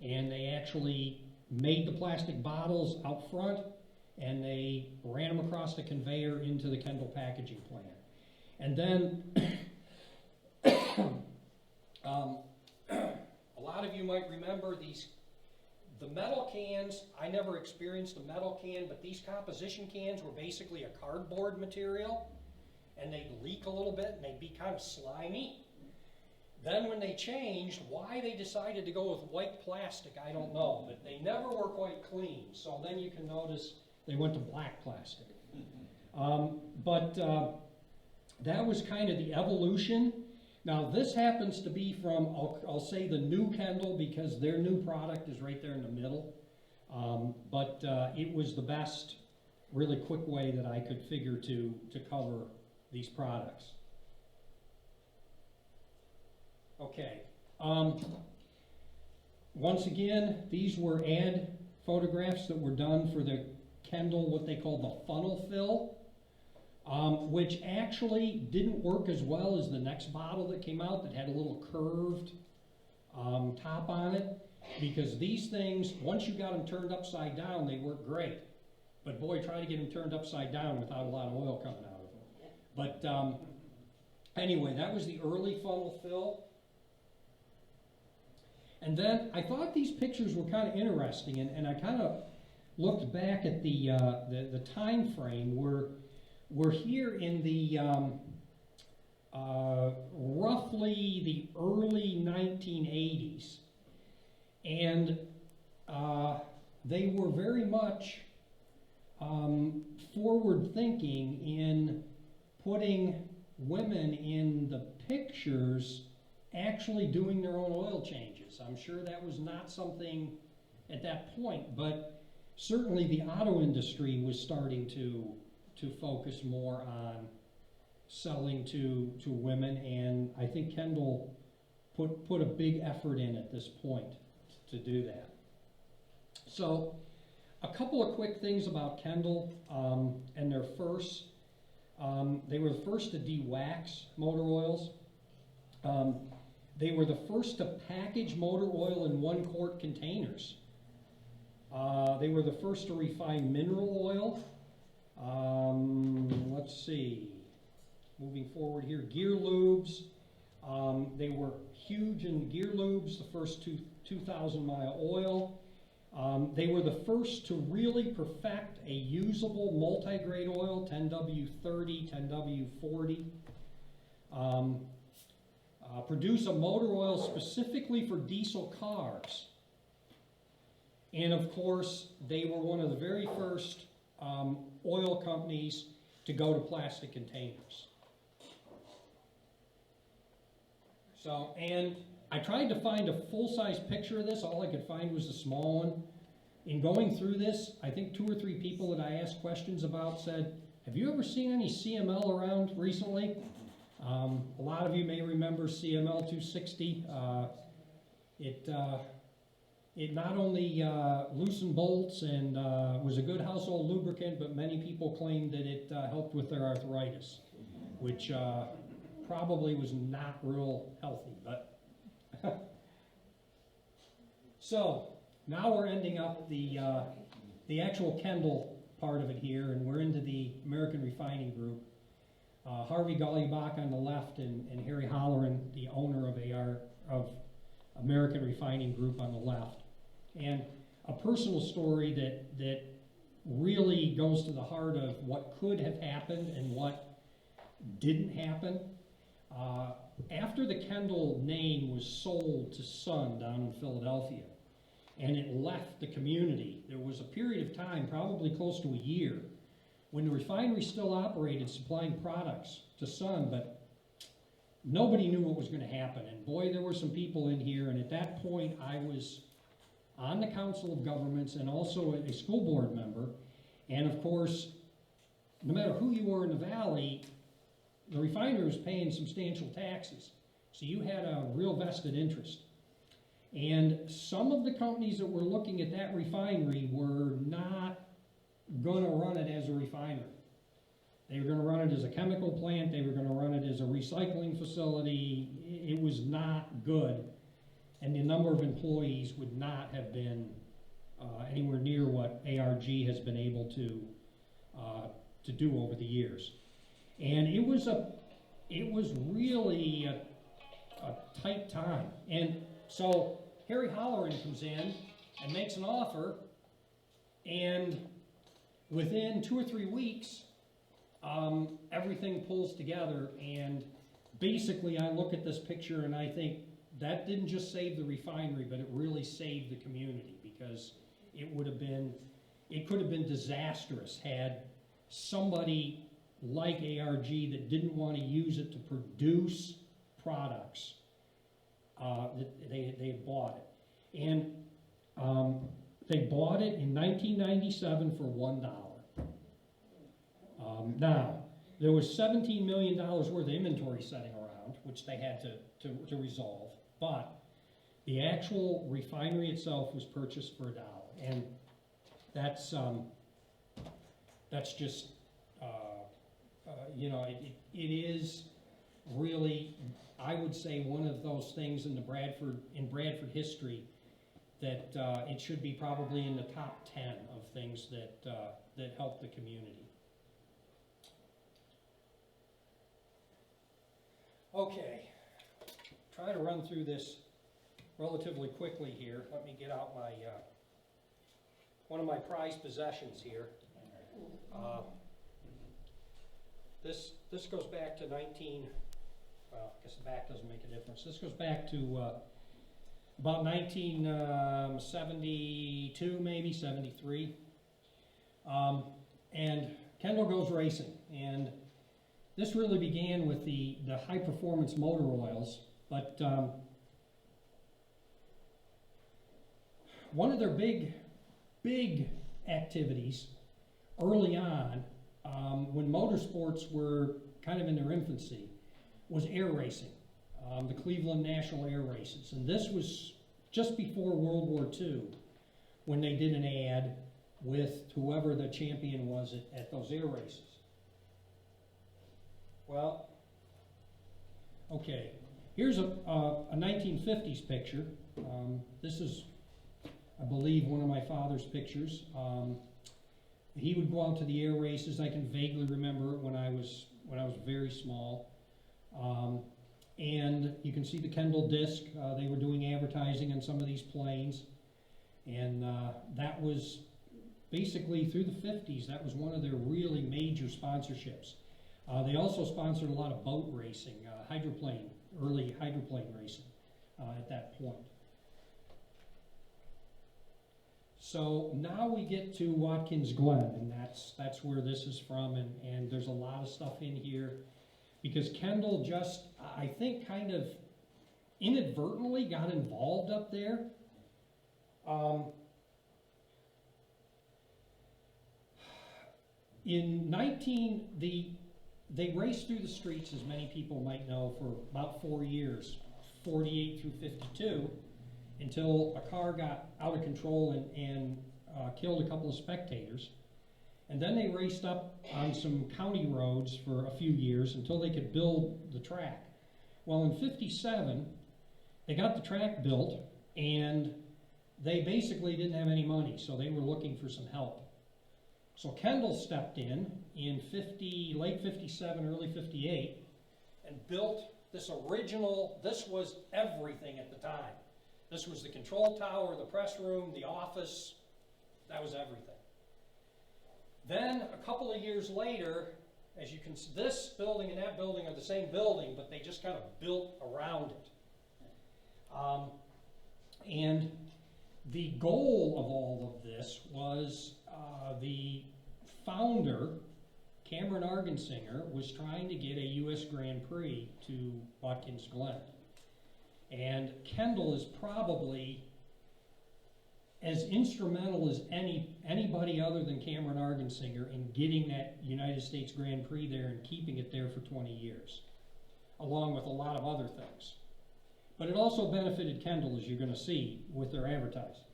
B: And they actually made the plastic bottles out front, and they ran them across the conveyor into the Kendall packaging plant. And then a lot of you might remember the metal cans. I never experienced a metal can, but these composition cans were basically a cardboard material, and they'd leak a little bit and they'd be kind of slimy. Then when they changed, why they decided to go with white plastic, I don't know, but they never were quite clean. So then you can notice they went to black plastic. That was kind of the evolution. Now this happens to be from, I'll say the new Kendall, because their new product is right there in the middle. It was the best, really quick way that I could figure to cover these products. Okay. Once again, these were ad photographs that were done for the Kendall, what they call the funnel fill, which actually didn't work as well as the next bottle that came out that had a little curved top on it, because these things, once you got them turned upside down, they work great. But boy, try to get them turned upside down without a lot of oil coming out of them. But anyway, that was the early funnel fill. And then I thought these pictures were kind of interesting, and I kind of looked back at the time frame. We're here in the roughly the early 1980s, and they were very much forward-thinking in putting women in the pictures actually doing their own oil changes. I'm sure that was not something at that point, but certainly the auto industry was starting to focus more on selling to women, and I think Kendall put a big effort in at this point to do that. So a couple of quick things about Kendall and their first. They were the first to de-wax motor oils. They were the first to package motor oil in 1-quart containers. They were the first to refine mineral oil. Let's see, moving forward here, gear lubes. They were huge in gear lubes, the first 2,000-mile oil. They were the first to really perfect a usable multi-grade oil, 10W30, 10W40. Produce a motor oil specifically for diesel cars. And of course, they were one of the very first oil companies to go to plastic containers. So, and I tried to find a full-size picture of this. All I could find was a small one. In going through this, I think 2 or 3 people that I asked questions about said, have you ever seen any CML around recently? A lot of you may remember CML 260. It not only loosened bolts and was a good household lubricant, but many people claimed that it helped with their arthritis, which probably was not real healthy. But so now we're ending up the actual Kendall part of it here, and we're into the American Refining Group. Harvey Gollybach on the left and Harry Holleran, the owner of American Refining Group, on the left. And a personal story that really goes to the heart of what could have happened and what didn't happen. After the Kendall name was sold to Sun down in Philadelphia, and it left the community, there was a period of time, probably close to a year, when the refinery still operated supplying products to Sun, but nobody knew what was gonna happen, and boy, there were some people in here, and at that point, I was on the Council of Governments and also a school board member, and of course, no matter who you were in the valley, the refinery was paying substantial taxes, so you had a real vested interest. And some of the companies that were looking at that refinery were not gonna run it as a refinery. They were gonna run it as a chemical plant, they were gonna run it as a recycling facility. It was not good, and the number of employees would not have been anywhere near what ARG has been able to do over the years. And it was really a tight time. And so Harry Holleran comes in and makes an offer, and within 2 or 3 weeks, everything pulls together, and basically I look at this picture and I think that didn't just save the refinery, but it really saved the community, because it could have been disastrous had somebody like ARG that didn't want to use it to produce products, they had bought it. And they bought it in 1997 for $1. Now, there was $17 million worth of inventory sitting around, which they had to resolve, but the actual refinery itself was purchased for $1. And that's just, you know, it is really, I would say, one of those things in Bradford history that it should be probably in the top 10 of things that help the community. Okay, try to run through this relatively quickly here. Let me get out my one of my prized possessions here. This goes back to well, I guess the back doesn't make a difference. This goes back to about 1972, maybe 73. And Kendall goes racing, and this really began with the high performance motor oils, but one of their big activities early on, when motorsports were kind of in their infancy, was air racing, the Cleveland National Air Races. And this was just before World War II, when they did an ad with whoever the champion was at those air races. Well, okay, here's a 1950s picture. This is, I believe, one of my father's pictures. He would go out to the air races. I can vaguely remember it when I was very small. And you can see the Kendall disc. They were doing advertising on some of these planes. And that was basically through the 50s. That was one of their really major sponsorships. They also sponsored a lot of boat racing, early hydroplane racing at that point. So now we get to Watkins Glen, and that's where this is from, and there's a lot of stuff in here, because Kendall just, I think, kind of inadvertently got involved up there. They raced through the streets, as many people might know, for about 4 years, 48 through 52, until a car got out of control and killed a couple of spectators. And then they raced up on some county roads for a few years until they could build the track. Well, in 57, they got the track built, and they basically didn't have any money, so they were looking for some help. So Kendall stepped in late 57, early 58, and built this original, this was everything at the time. This was the control tower, the press room, the office, that was everything. Then, a couple of years later, as you can see, this building and that building are the same building, but they just kind of built around it. And the goal of all of this was the founder Cameron Argensinger was trying to get a U.S. Grand Prix to Watkins Glen. And Kendall is probably as instrumental as anybody other than Cameron Argensinger in getting that United States Grand Prix there and keeping it there for 20 years, along with a lot of other things. But it also benefited Kendall, as you're going to see, with their advertising.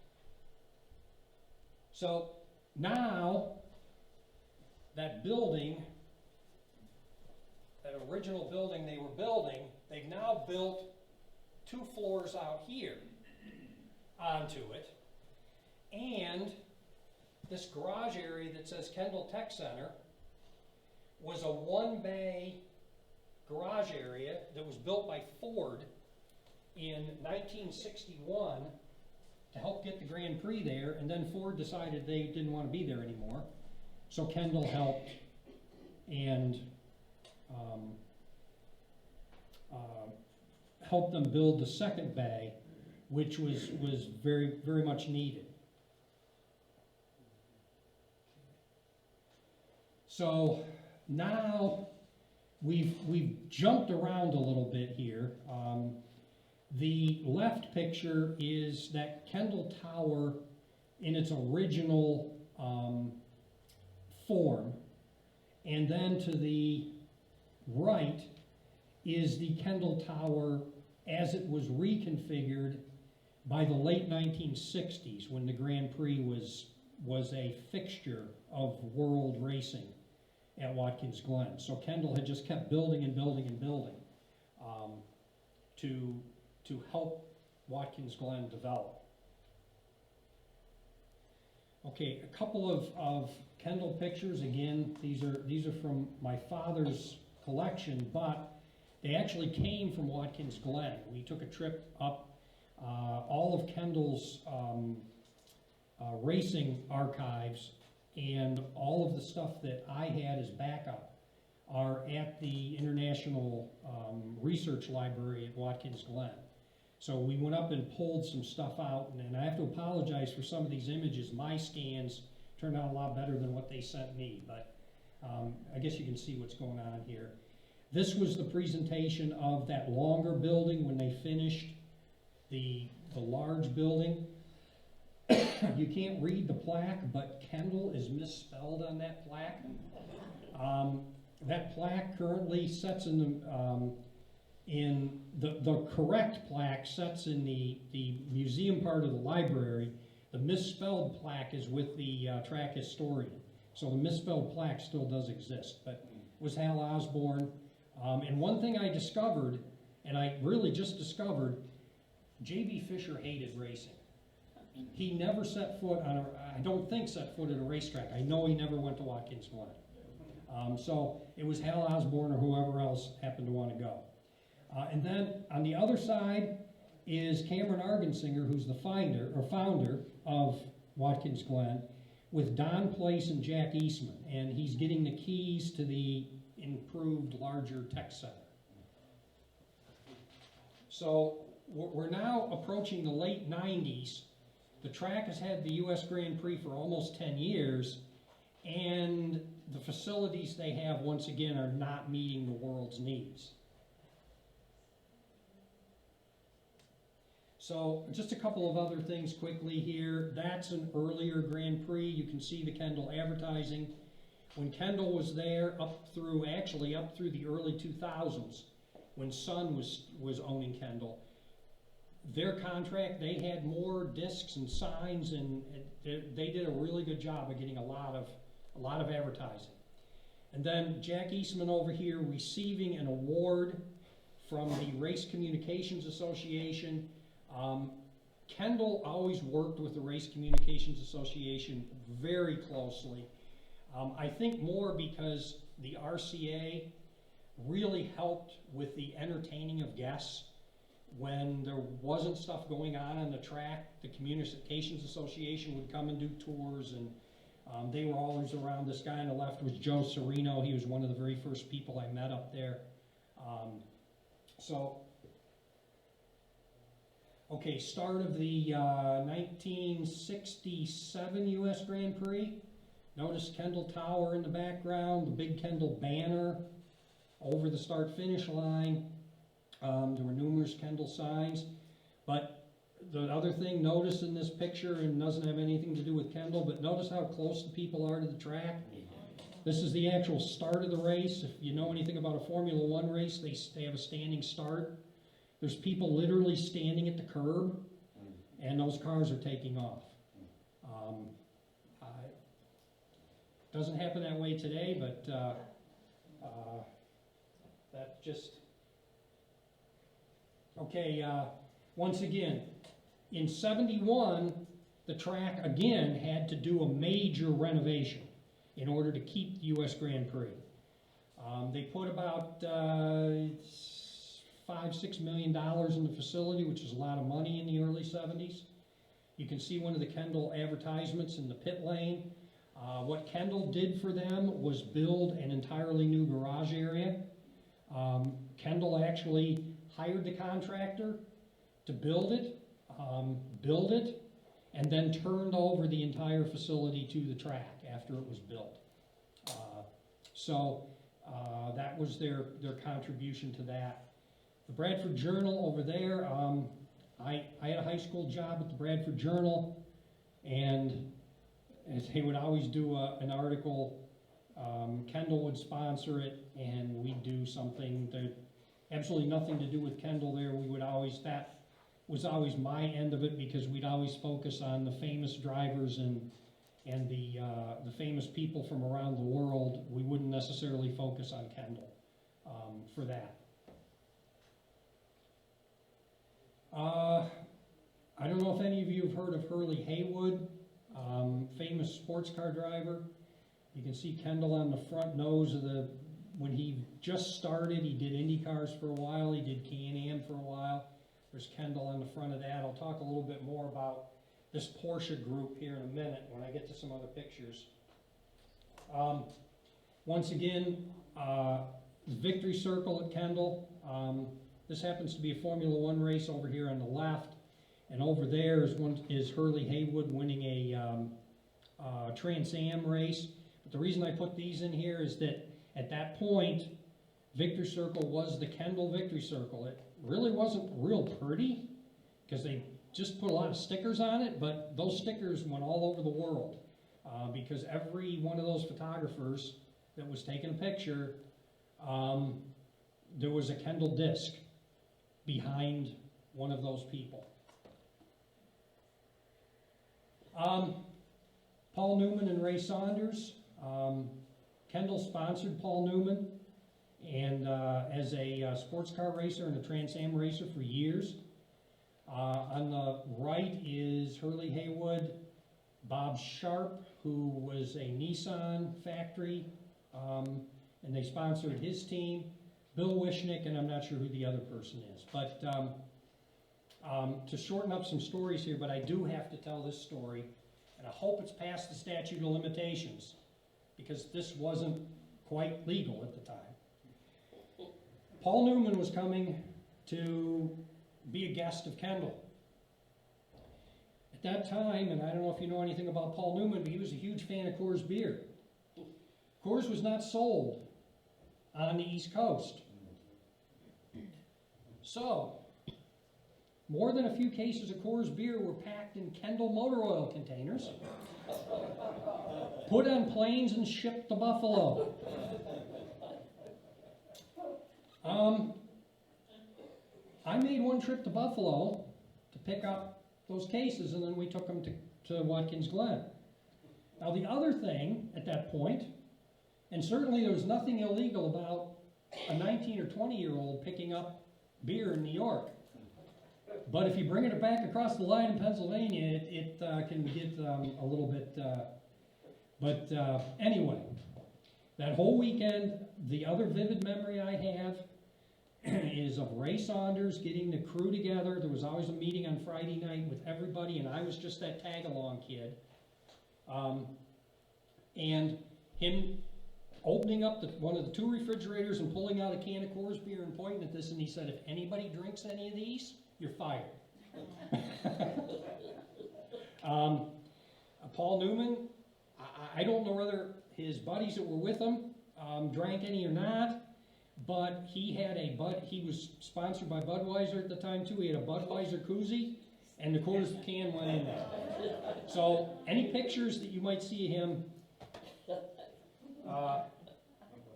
B: So now, that building, that original building they were building, they've now built 2 floors out here onto it. And this garage area that says Kendall Tech Center was a 1-bay garage area that was built by Ford in 1961 to help get the Grand Prix there, and then Ford decided they didn't want to be there anymore. So Kendall helped and helped them build the second bay, which was very, very much needed. So now we've jumped around a little bit here. The left picture is that Kendall Tower in its original form, and then to the right is the Kendall Tower as it was reconfigured by the late 1960s, when the Grand Prix was a fixture of world racing at Watkins Glen. So Kendall had just kept building and building and building to help Watkins Glen develop. Okay, a couple of Kendall pictures. Again, these are from my father's collection, but they actually came from Watkins Glen. We took a trip up. All of Kendall's racing archives and all of the stuff that I had as backup are at the International Research Library at Watkins Glen. So we went up and pulled some stuff out, and I have to apologize for some of these images. My scans turned out a lot better than what they sent me, but I guess you can see what's going on here. This was the presentation of that longer building when they finished the large building. You can't read the plaque, but Kendall is misspelled on that plaque. That plaque currently sets in the correct plaque sets in the museum part of the library. The misspelled plaque is with the track historian. So the misspelled plaque still does exist, but it was Hal Osborne. And one thing I discovered, and I really just discovered, J.B. Fisher hated racing. He never set foot on I don't think set foot at a racetrack. I know he never went to Watkins Glen. So it was Hal Osborne or whoever else happened to want to go. And then on the other side is Cameron Argensinger, who's the founder of Watkins Glen, with Don Place and Jack Eastman. And he's getting the keys to the improved, larger tech center. So we're now approaching the late 90s. The track has had the U.S. Grand Prix for almost 10 years, and the facilities they have, once again, are not meeting the world's needs. So just a couple of other things quickly here. That's an earlier Grand Prix. You can see the Kendall advertising. When Kendall was there, up through the early 2000s, when Sun was owning Kendall, their contract, they had more discs and signs, and they did a really good job of getting a lot of advertising. And then Jack Eastman over here receiving an award from the Race Communications Association. Kendall always worked with the Race Communications Association very closely. I think more because the RCA really helped with the entertaining of guests. When there wasn't stuff going on the track, the Communications Association would come and do tours, and they were always around. This guy on the left was Joe Serino. He was one of the very first people I met up there. Okay, start of the 1967 U.S. Grand Prix. Notice Kendall Tower in the background, the big Kendall banner over the start-finish line. There were numerous Kendall signs. But the other thing, notice in this picture, and doesn't have anything to do with Kendall, but notice how close the people are to the track. This is the actual start of the race. If you know anything about a Formula One race, they have a standing start. There's people literally standing at the curb, and those cars are taking off. Doesn't happen that way today, but that just... Okay, once again, in '71, the track again had to do a major renovation in order to keep the U.S. Grand Prix. They put about $5–6 million in the facility, which is a lot of money in the early '70s. You can see one of the Kendall advertisements in the pit lane. What Kendall did for them was build an entirely new garage area. Kendall actually hired the contractor to build it, and then turned over the entire facility to the track after it was built. So that was their contribution to that. The Bradford Journal over there, I had a high school job at the Bradford Journal, and they would always do an article. Kendall would sponsor it, and we'd do something that absolutely nothing to do with Kendall there. We would always, that was always my end of it, because we'd always focus on the famous drivers and the famous people from around the world. We wouldn't necessarily focus on Kendall for that. I don't know if any of you have heard of Hurley Haywood, famous sports car driver. You can see Kendall on the front nose of the, when he just started, he did Indy cars for a while, he did Can-Am for a while. There's Kendall on the front of that. I'll talk a little bit more about this Porsche group here in a minute when I get to some other pictures. Once again, the victory circle at Kendall. This happens to be a Formula One race over here on the left, and over there is Hurley Haywood winning a Trans Am race. But the reason I put these in here is that at that point, Victory Circle was the Kendall Victory Circle. It really wasn't real pretty, because they just put a lot of stickers on it, but those stickers went all over the world, because every one of those photographers that was taking a picture, there was a Kendall disc behind one of those people. Paul Newman and Ray Saunders. Kendall sponsored Paul Newman and as a sports car racer and a Trans Am racer for years. On the right is Hurley Haywood, Bob Sharp, who was a Nissan factory, and they sponsored his team. Bill Wishnick, and I'm not sure who the other person is. But to shorten up some stories here, but I do have to tell this story, and I hope it's past the statute of limitations, because this wasn't quite legal at the time. Paul Newman was coming to be a guest of Kendall. At that time, and I don't know if you know anything about Paul Newman, but he was a huge fan of Coors beer. Coors was not sold on the East Coast. So, more than a few cases of Coors beer were packed in Kendall motor oil containers, put on planes and shipped to Buffalo. I made one trip to Buffalo to pick up those cases, and then we took them to Watkins Glen. Now the other thing at that point, and certainly there was nothing illegal about a 19 or 20-year-old picking up beer in New York. But if you bring it back across the line in Pennsylvania, it can get a little bit... anyway, that whole weekend, the other vivid memory I have is of Ray Saunders getting the crew together. There was always a meeting on Friday night with everybody, and I was just that tag-along kid. And him opening up one of the two refrigerators and pulling out a can of Coors beer and pointing at this, and he said, "If anybody drinks any of these, you're fired." Paul Newman, I don't know whether his buddies that were with him drank any or not, but he was sponsored by Budweiser at the time too. He had a Budweiser koozie, and the quarter can went in there. So any pictures that you might see of him.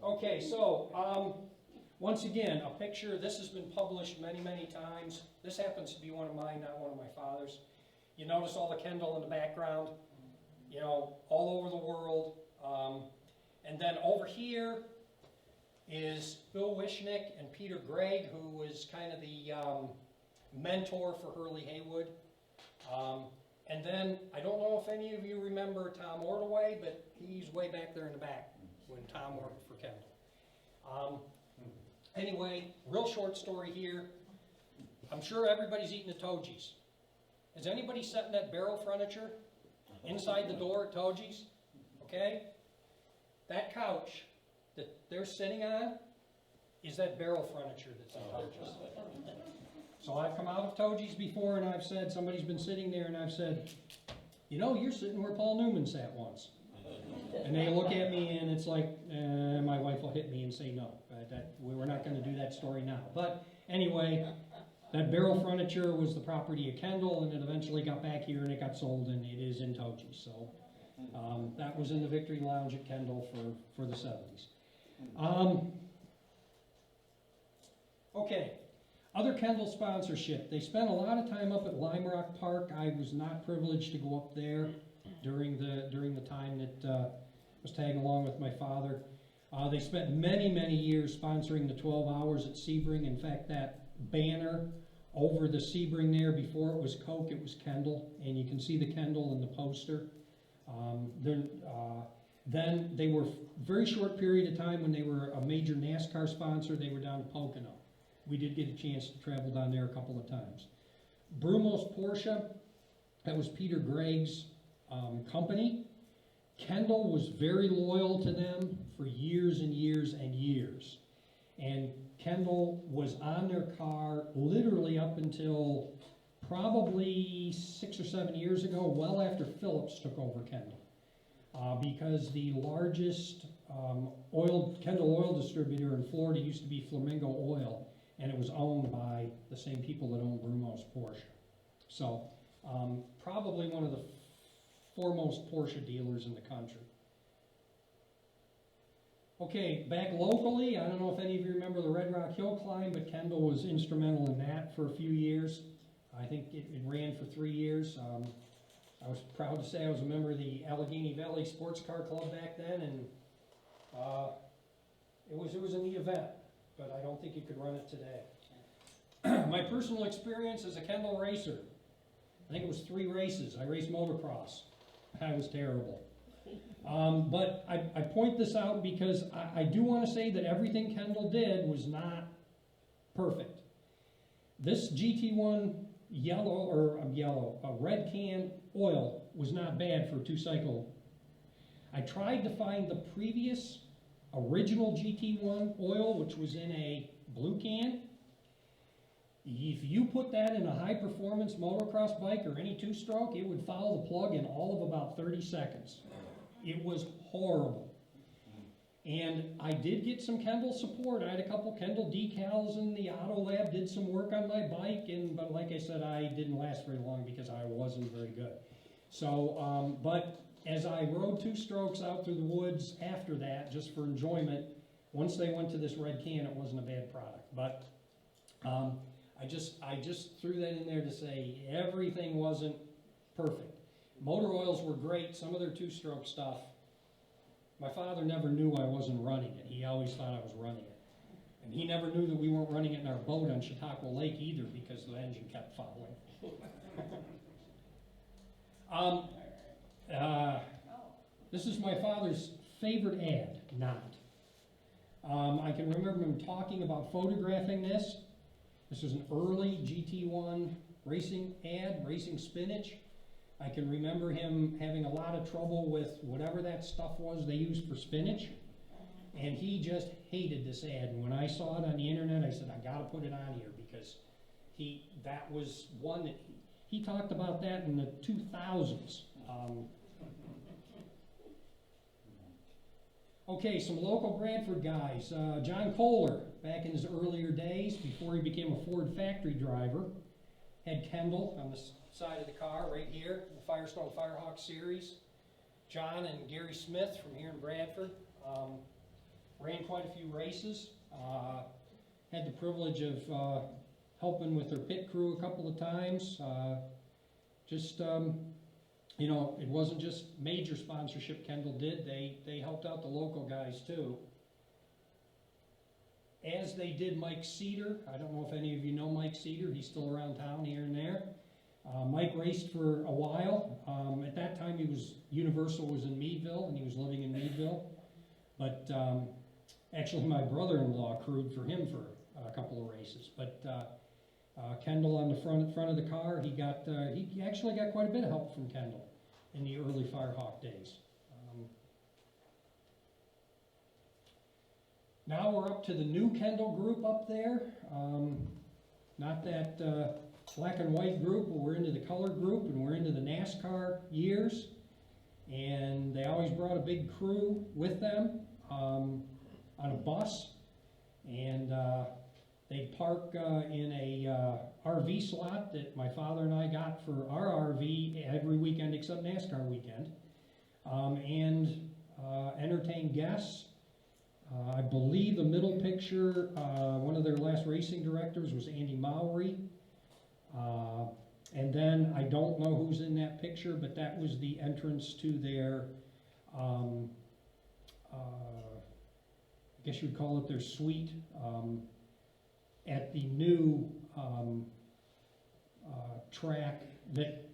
B: Okay, so once again, a picture. This has been published many, many times. This happens to be one of mine, not one of my father's. You notice all the Kendall in the background, you know, all over the world. And then over here is Bill Wishnick and Peter Gregg, who was kind of the mentor for Hurley Haywood. And then, I don't know if any of you remember Tom Ordaway, but he's way back there in the back when Tom worked for Kendall. Anyway, real short story here. I'm sure everybody's eating at Toji's. Has anybody sat in that barrel furniture inside the door at Toji's? Okay? That couch that they're sitting on is that barrel furniture that's in Toji's. So I've come out of Toji's before and I've said, somebody's been sitting there and I've said, you know, you're sitting where Paul Newman sat once. And they look at me and it's like, my wife will hit me and say no. We're not going to do that story now. But anyway, that barrel furniture was the property of Kendall, and it eventually got back here and it got sold, and it is in Toji. So that was in the Victory Lounge at Kendall for the 70s. Okay, other Kendall sponsorship. They spent a lot of time up at Lime Rock Park. I was not privileged to go up there during the time that I was tagging along with my father. They spent many, many years sponsoring the 12 Hours at Sebring. In fact, that banner over the Sebring there, before it was Coke, it was Kendall, and you can see the Kendall in the poster. Then they were very short period of time when they were a major NASCAR sponsor. They were down to Pocono. We did get a chance to travel down there a couple of times. Brumos Porsche, that was Peter Gregg's company. Kendall was very loyal to them for years and years and years. And Kendall was on their car literally up until probably 6 or 7 years ago, well after Phillips took over Kendall. Because the largest Kendall oil distributor in Florida used to be Flamingo Oil, and it was owned by the same people that own Brumos Porsche. So probably one of the foremost Porsche dealers in the country. Okay, back locally, I don't know if any of you remember the Red Rock Hill Climb, but Kendall was instrumental in that for a few years. I think it ran for 3 years. I was proud to say I was a member of the Allegheny Valley Sports Car Club back then, and it was a neat event, but I don't think you could run it today. My personal experience as a Kendall racer, I think it was 3 races. I raced motocross. I was terrible. But I point this out because I do want to say that everything Kendall did was not perfect. This GT1 red can oil was not bad for a 2-cycle. I tried to find the previous original GT1 oil, which was in a blue can. If you put that in a high-performance motocross bike or any 2-stroke, it would foul the plug in all of about 30 seconds. It was horrible. And I did get some Kendall support. I had a couple Kendall decals, and the Autolab did some work on my bike, but like I said, I didn't last very long because I wasn't very good. So, but as I rode 2-strokes out through the woods after that, just for enjoyment, once they went to this red can, it wasn't a bad product. But I just threw that in there to say everything wasn't perfect. Motor oils were great, some of their 2-stroke stuff. My father never knew I wasn't running it. He always thought I was running it. And he never knew that we weren't running it in our boat on Chautauqua Lake either because the engine kept fouling. This is my father's favorite ad, not. I can remember him talking about photographing this. This was an early GT1 racing ad, racing spinach. I can remember him having a lot of trouble with whatever that stuff was they used for spinach. And he just hated this ad. And when I saw it on the internet, I said, I gotta put it on here because that was one that he talked about that in the 2000s. Okay, some local Bradford guys. John Kohler, back in his earlier days, before he became a Ford factory driver, had Kendall on the side of the car right here, the Firestone Firehawk series. John and Gary Smith from here in Bradford ran quite a few races. Had the privilege of helping with their pit crew a couple of times. You know, it wasn't just major sponsorship Kendall did, they helped out the local guys too. As they did Mike Cedar. I don't know if any of you know Mike Cedar, he's still around town here and there. Mike raced for a while. At that time Universal was in Meadville and he was living in Meadville. But actually my brother-in-law crewed for him for a couple of races. But Kendall on the front of the car, he actually got quite a bit of help from Kendall in the early Firehawk days. Now we're up to the new Kendall group up there. Not that black and white group, but we're into the color group and we're into the NASCAR years. And they always brought a big crew with them on a bus. And they'd park in a RV slot that my father and I got for our RV every weekend except NASCAR weekend, and entertain guests. I believe the middle picture, one of their last racing directors was Andy Mowry. And then I don't know who's in that picture, but that was the entrance to their, I guess you'd call it their suite, at the new track that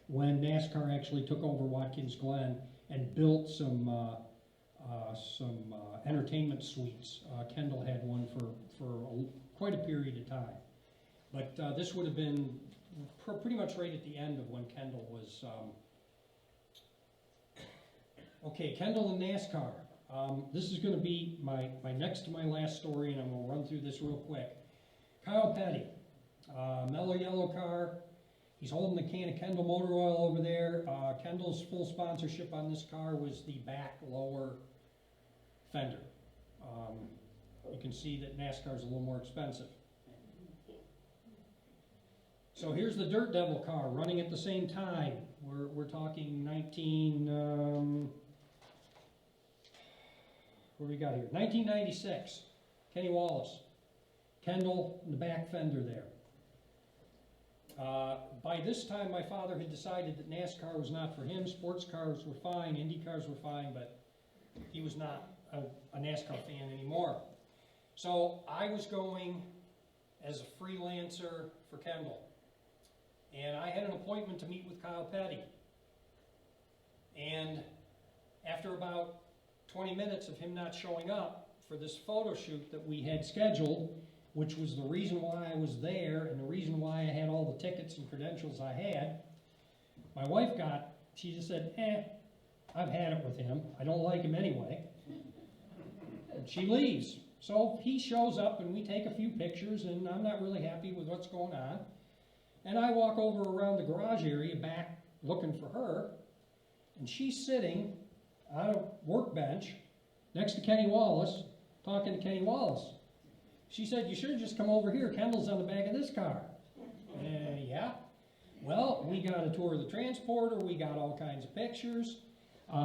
B: when NASCAR actually took over Watkins Glen and built some entertainment suites. Kendall had one for quite a period of time. But this would have been pretty much right at the end of when Kendall was... Okay, Kendall and NASCAR. This is going to be my next to my last story, and I'm going to run through this real quick. Kyle Petty, mellow yellow car. He's holding the can of Kendall motor oil over there. Kendall's full sponsorship on this car was the back lower fender. You can see that NASCAR is a little more expensive. So here's the Dirt Devil car running at the same time. We're talking 1996. Kenny Wallace. Kendall in the back fender there. By this time, my father had decided that NASCAR was not for him. Sports cars were fine, Indy cars were fine, but he was not a NASCAR fan anymore. So I was going as a freelancer for Kendall. And I had an appointment to meet with Kyle Petty. And after about 20 minutes of him not showing up for this photo shoot that we had scheduled, which was the reason why I was there and the reason why I had all the tickets and credentials I had, my wife she just said, I've had it with him. I don't like him anyway. And she leaves. So he shows up and we take a few pictures and I'm not really happy with what's going on. And I walk over around the garage area back looking for her, and she's sitting on a workbench next to Kenny Wallace, talking to Kenny Wallace. She said, "You should have just come over here. Kendall's on the back of this car." Yeah. Well, we got a tour of the transporter. We got all kinds of pictures.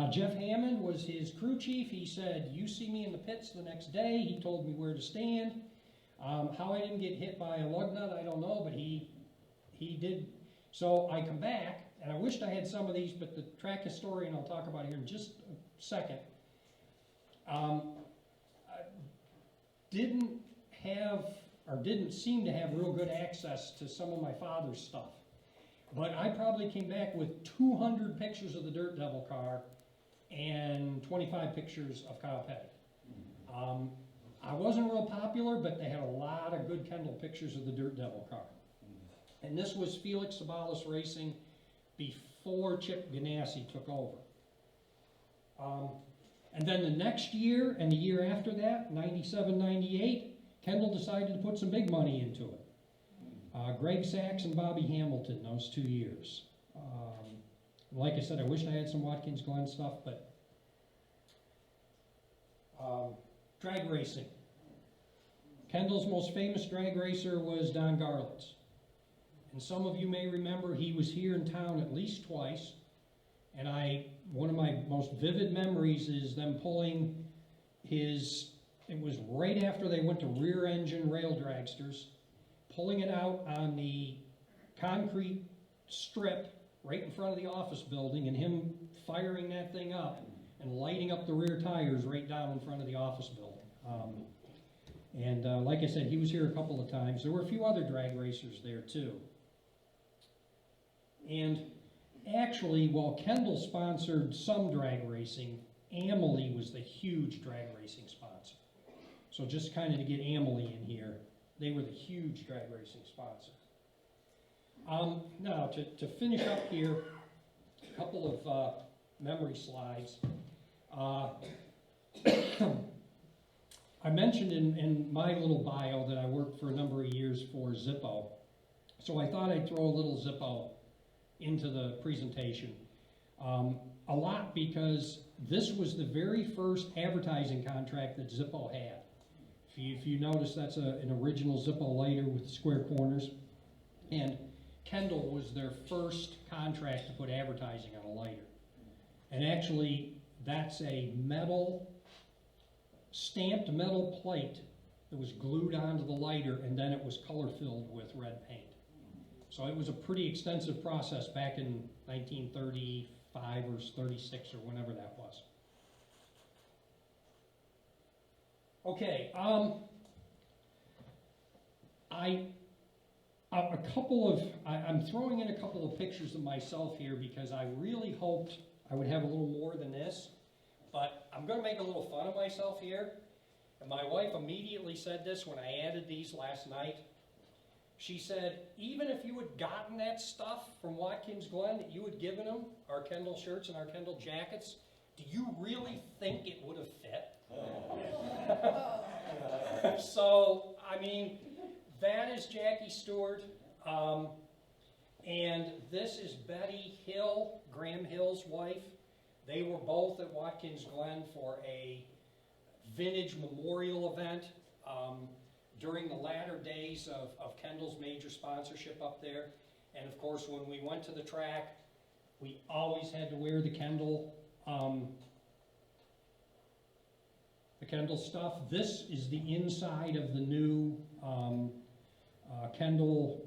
B: Jeff Hammond was his crew chief. He said, "You see me in the pits the next day." He told me where to stand. How I didn't get hit by a lug nut, I don't know, but he did. So I come back, and I wished I had some of these, but the track historian I'll talk about here in just a second didn't seem to have real good access to some of my father's stuff. But I probably came back with 200 pictures of the Dirt Devil car and 25 pictures of Kyle Petty. I wasn't real popular, but they had a lot of good Kendall pictures of the Dirt Devil car. And this was Felix Sabalas Racing before Chip Ganassi took over. And then the next year and the year after that, 97, 98, Kendall decided to put some big money into it. Greg Sachs and Bobby Hamilton, those 2 years. Like I said, I wish I had some Watkins Glen stuff, but Drag racing. Kendall's most famous drag racer was Don Garland's. And some of you may remember he was here in town at least twice. And one of my most vivid memories is them pulling it was right after they went to rear engine rail dragsters, pulling it out on the concrete strip right in front of the office building, and him firing that thing up and lighting up the rear tires right down in front of the office building. Like I said, he was here a couple of times. There were a few other drag racers there too. And actually, while Kendall sponsored some drag racing, Amalie was the huge drag racing sponsor. So just kind of to get Amalie in here, they were the huge drag racing sponsor. Now, to finish up here, a couple of memory slides. I mentioned in my little bio that I worked for a number of years for Zippo. So I thought I'd throw a little Zippo into the presentation. A lot because this was the very first advertising contract that Zippo had. If you notice, that's an original Zippo lighter with square corners. And Kendall was their first contract to put advertising on a lighter. And actually, that's a stamped metal plate that was glued onto the lighter, and then it was color-filled with red paint. So it was a pretty extensive process back in 1935 or 36 or whenever that was. Okay, I'm throwing in a couple of pictures of myself here because I really hoped I would have a little more than this, but I'm going to make a little fun of myself here. And my wife immediately said this when I added these last night. She said, even if you had gotten that stuff from Watkins Glen that you had given them, our Kendall shirts and our Kendall jackets, do you really think it would have fit? So, I mean, that is Jackie Stewart, and this is Betty Hill, Graham Hill's wife. They were both at Watkins Glen for a vintage memorial event during the latter days of Kendall's major sponsorship up there. And of course, when we went to the track, we always had to wear the Kendall stuff. This is the inside of the new Kendall,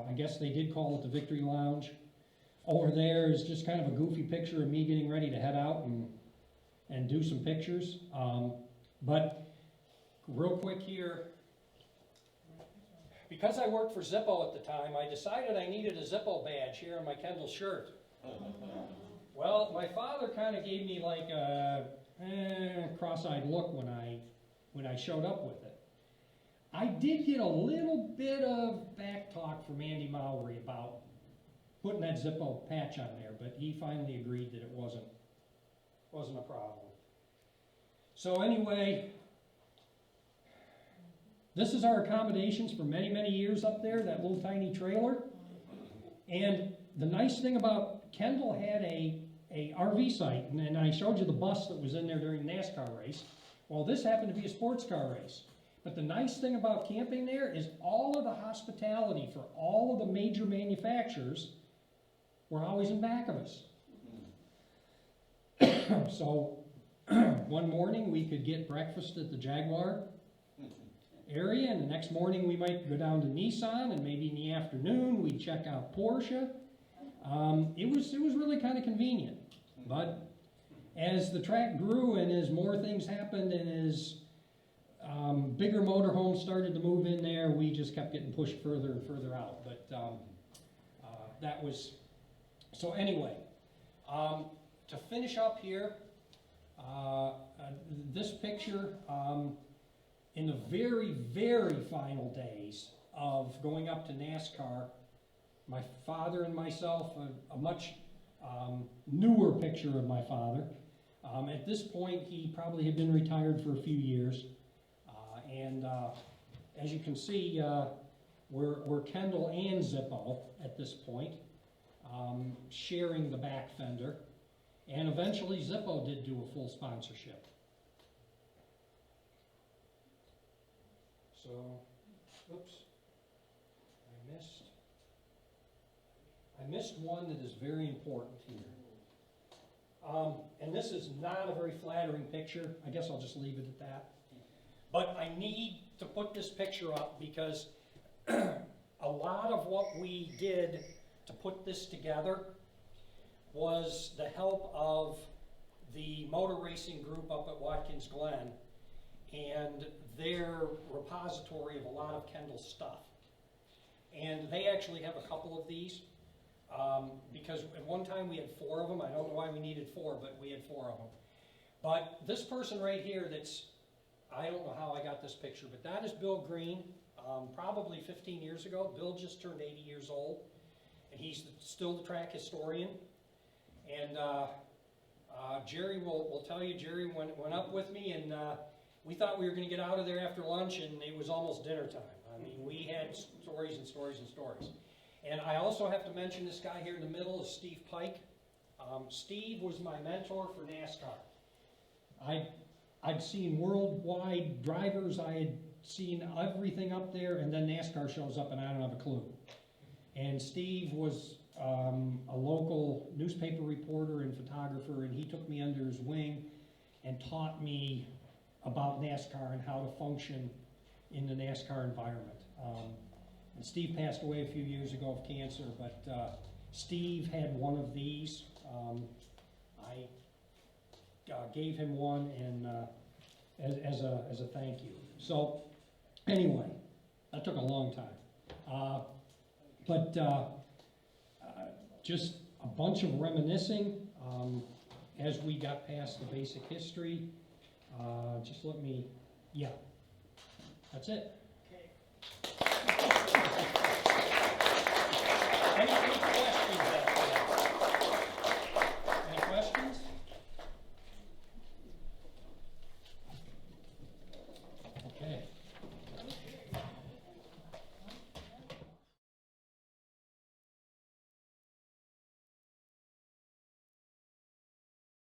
B: I guess they did call it the Victory Lounge. Over there is just kind of a goofy picture of me getting ready to head out and do some pictures. But real quick here, because I worked for Zippo at the time, I decided I needed a Zippo badge here on my Kendall shirt. Well, my father kind of gave me like a cross-eyed look when I showed up with it. I did get a little bit of back talk from Andy Mowry about putting that Zippo patch on there, but he finally agreed that it wasn't a problem. So anyway, this is our accommodations for many, many years up there, that little tiny trailer. And the nice thing about Kendall had a RV site, and I showed you the bus that was in there during the NASCAR race. Well, this happened to be a sports car race. But the nice thing about camping there is all of the hospitality for all of the major manufacturers were always in back of us. So one morning we could get breakfast at the Jaguar area, and the next morning we might go down to Nissan, and maybe in the afternoon we'd check out Porsche. It was really kind of convenient. But as the track grew and as more things happened and as bigger motorhomes started to move in there, we just kept getting pushed further and further out. But that was, so anyway, to finish up here, this picture, in the very, very final days of going up to NASCAR, my father and myself, a much newer picture of my father. At this point, he probably had been retired for a few years. And as you can see, we're Kendall and Zippo at this point, sharing the back fender. And eventually Zippo did do a full sponsorship. So, oops, I missed one that is very important here. And this is not a very flattering picture. I guess I'll just leave it at that. But I need to put this picture up because a lot of what we did to put this together was the help of the motor racing group up at Watkins Glen and their repository of a lot of Kendall stuff. And they actually have a couple of these because at one time we had 4 of them. I don't know why we needed 4, but we had 4 of them. But this person right here I don't know how I got this picture, but that is Bill Green, probably 15 years ago. Bill just turned 80 years old, and he's still the track historian. And Jerry will tell you, Jerry went up with me, and we thought we were going to get out of there after lunch, and it was almost dinner time. I mean, we had stories and stories and stories. And I also have to mention this guy here in the middle is Steve Pike. Steve was my mentor for NASCAR. I'd seen worldwide drivers, I had seen everything up there, and then NASCAR shows up and I don't have a clue. And Steve was a local newspaper reporter and photographer, and he took me under his wing and taught me about NASCAR and how to function in the NASCAR environment. And Steve passed away a few years ago of cancer, but Steve had one of these. I gave him one and as a thank you. So anyway, that took a long time. But just a bunch of reminiscing as we got past the basic history. Just let me, yeah, that's it.